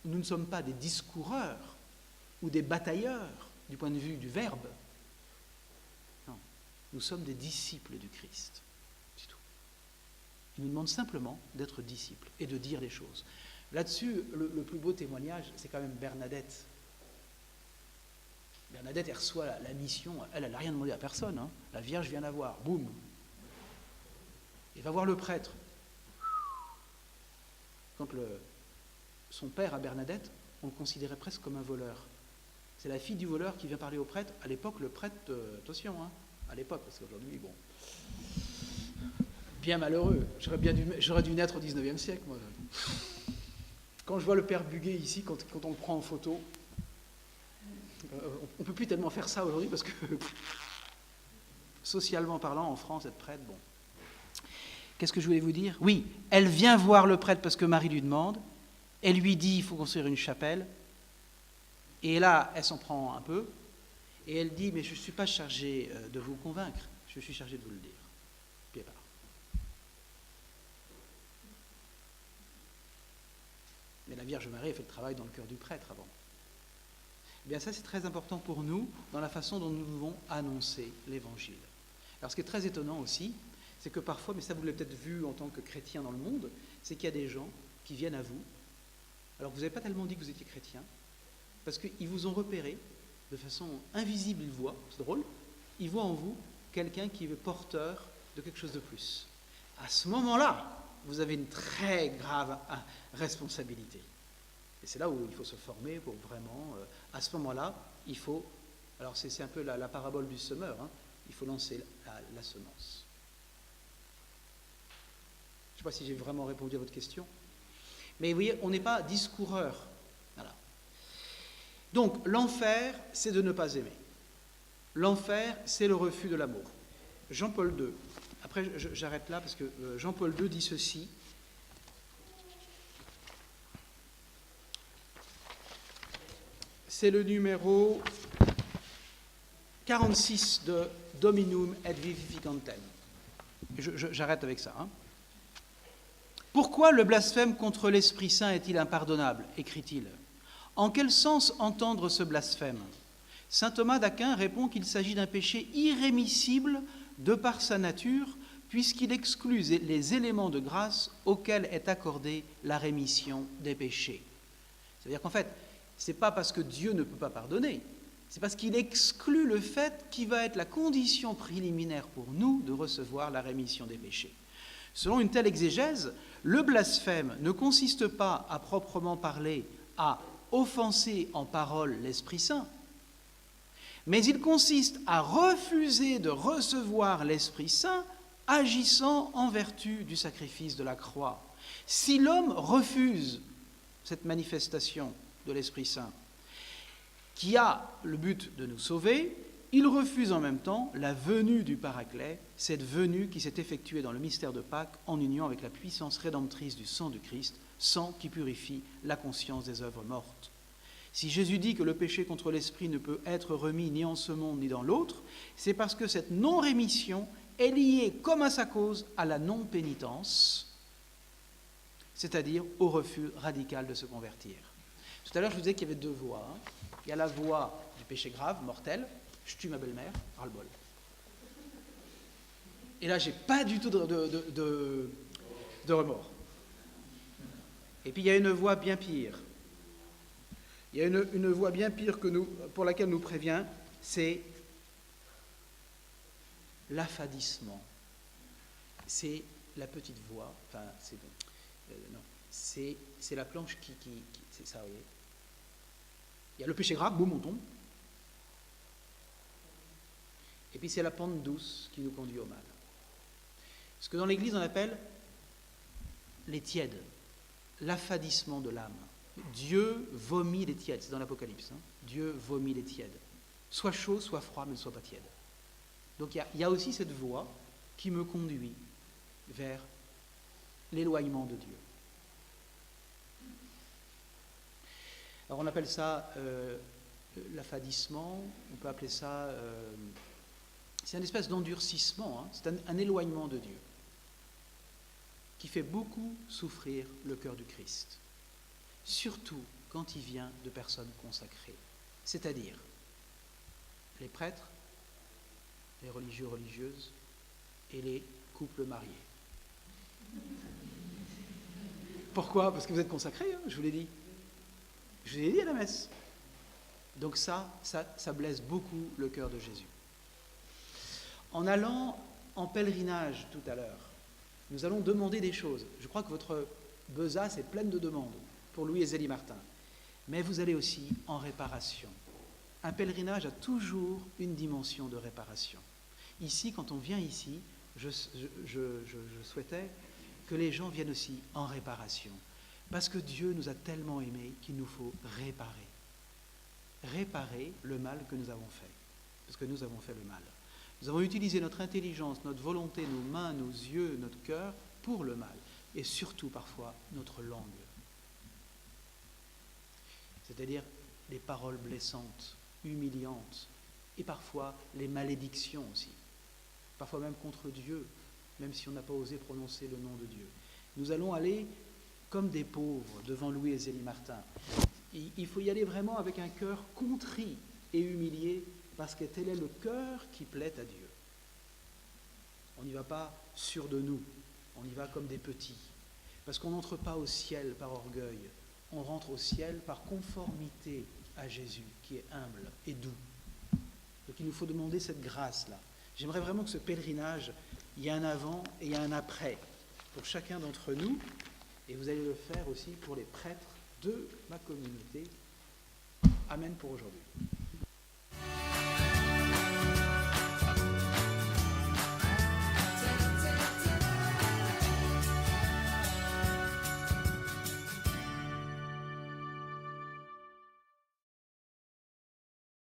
nous ne sommes pas des discoureurs ou des batailleurs du point de vue du verbe. Non, nous sommes des disciples du Christ. C'est tout. Il nous demande simplement d'être disciples et de dire les choses. Là-dessus, le plus beau témoignage, c'est quand même Bernadette. Bernadette, elle reçoit la mission, elle n'a rien demandé à personne. Hein. La Vierge vient la voir, boum. Elle va voir le prêtre. Quand son père à Bernadette, on le considérait presque comme un voleur. C'est la fille du voleur qui vient parler au prêtre. À l'époque, le prêtre, attention, hein, à l'époque, parce qu'aujourd'hui, bon, bien malheureux. J'aurais dû naître au 19e siècle, moi. Quand je vois le père Buguet ici, quand on le prend en photo, on ne peut plus tellement faire ça aujourd'hui parce que, socialement parlant, en France, être prêtre, bon. Qu'est-ce que je voulais vous dire ? Oui, elle vient voir le prêtre parce que Marie lui demande. Elle lui dit, il faut construire une chapelle. Et là, elle s'en prend un peu. Et elle dit, mais je ne suis pas chargée de vous convaincre, je suis chargée de vous le dire. Puis elle part. Mais la Vierge Marie a fait le travail dans le cœur du prêtre avant. Eh bien ça, c'est très important pour nous dans la façon dont nous devons annoncer l'Évangile. Alors ce qui est très étonnant aussi, c'est que parfois, mais ça vous l'avez peut-être vu en tant que chrétien dans le monde, c'est qu'il y a des gens qui viennent à vous, alors que vous n'avez pas tellement dit que vous étiez chrétien, parce qu'ils vous ont repéré, de façon invisible, ils voient, c'est drôle, ils voient en vous quelqu'un qui est porteur de quelque chose de plus. À ce moment-là, vous avez une très grave responsabilité. Et c'est là où il faut se former pour vraiment, à ce moment-là, il faut, alors c'est un peu la parabole du semeur, hein, il faut lancer la semence. Je ne sais pas si j'ai vraiment répondu à votre question, mais vous voyez, on n'est pas discoureur. Voilà. Donc, l'enfer, c'est de ne pas aimer. L'enfer, c'est le refus de l'amour. Jean-Paul II, après j'arrête là parce que Jean-Paul II dit ceci. C'est le numéro 46 de Dominum et Vivificantem. J'arrête avec ça. Hein. Pourquoi le blasphème contre l'Esprit Saint est-il impardonnable, écrit-il. En quel sens entendre ce blasphème? Saint Thomas d'Aquin répond qu'il s'agit d'un péché irrémissible de par sa nature, puisqu'il exclut les éléments de grâce auxquels est accordée la rémission des péchés. C'est-à-dire qu'en fait, ce n'est pas parce que Dieu ne peut pas pardonner, c'est parce qu'il exclut le fait qui va être la condition préliminaire pour nous de recevoir la rémission des péchés. Selon une telle exégèse, le blasphème ne consiste pas à proprement parler à offenser en parole l'Esprit Saint, mais il consiste à refuser de recevoir l'Esprit Saint agissant en vertu du sacrifice de la croix. Si l'homme refuse cette manifestation de l'Esprit Saint, qui a le but de nous sauver, il refuse en même temps la venue du Paraclet, cette venue qui s'est effectuée dans le mystère de Pâques en union avec la puissance rédemptrice du sang du Christ, sang qui purifie la conscience des œuvres mortes. Si Jésus dit que le péché contre l'esprit ne peut être remis ni en ce monde ni dans l'autre, c'est parce que cette non-rémission est liée, comme à sa cause, à la non-pénitence, c'est-à-dire au refus radical de se convertir. Tout à l'heure, je vous disais qu'il y avait deux voies. Hein. Il y a la voie du péché grave, mortel, je tue ma belle-mère, ras-le-bol. Et là, j'ai pas du tout de remords. Et puis il y a une voie bien pire. Il y a une voie bien pire pour laquelle nous prévient, c'est l'affadissement. C'est la petite voie, enfin, c'est la planche qui c'est ça, vous voyez. Il y a le péché grave, boum, on tombe. Et puis c'est la pente douce qui nous conduit au mal. Ce que dans l'Église on appelle les tièdes, l'affadissement de l'âme. Dieu vomit les tièdes, c'est dans l'Apocalypse. Hein. Dieu vomit les tièdes. Soit chaud, soit froid, mais ne soit pas tiède. Donc il y a aussi cette voie qui me conduit vers l'éloignement de Dieu. Alors on appelle ça l'affadissement, on peut appeler ça... c'est une espèce d'endurcissement, hein, c'est un éloignement de Dieu qui fait beaucoup souffrir le cœur du Christ. Surtout quand il vient de personnes consacrées, c'est-à-dire les prêtres, les religieux, religieuses et les couples mariés. Pourquoi? Parce que vous êtes consacrés, hein, je vous l'ai dit. Je vous l'ai dit à la messe. Donc ça blesse beaucoup le cœur de Jésus. En allant en pèlerinage tout à l'heure, nous allons demander des choses. Je crois que votre besace est pleine de demandes pour Louis et Zélie Martin. Mais vous allez aussi en réparation. Un pèlerinage a toujours une dimension de réparation. Ici, quand on vient ici, je souhaitais que les gens viennent aussi en réparation. Parce que Dieu nous a tellement aimés qu'il nous faut réparer. Réparer le mal que nous avons fait. Parce que nous avons fait le mal. Nous avons utilisé notre intelligence, notre volonté, nos mains, nos yeux, notre cœur pour le mal. Et surtout parfois notre langue. C'est-à-dire les paroles blessantes, humiliantes, et parfois les malédictions aussi. Parfois même contre Dieu, même si on n'a pas osé prononcer le nom de Dieu. Nous allons aller comme des pauvres devant Louis et Zélie Martin. Il faut y aller vraiment avec un cœur contrit et humilié, parce que tel est le cœur qui plaît à Dieu. On n'y va pas sûr de nous, on y va comme des petits. Parce qu'on n'entre pas au ciel par orgueil, on rentre au ciel par conformité à Jésus, qui est humble et doux. Donc il nous faut demander cette grâce-là. J'aimerais vraiment que ce pèlerinage, il y a un avant et il y a un après pour chacun d'entre nous, et vous allez le faire aussi pour les prêtres de ma communauté. Amen pour aujourd'hui.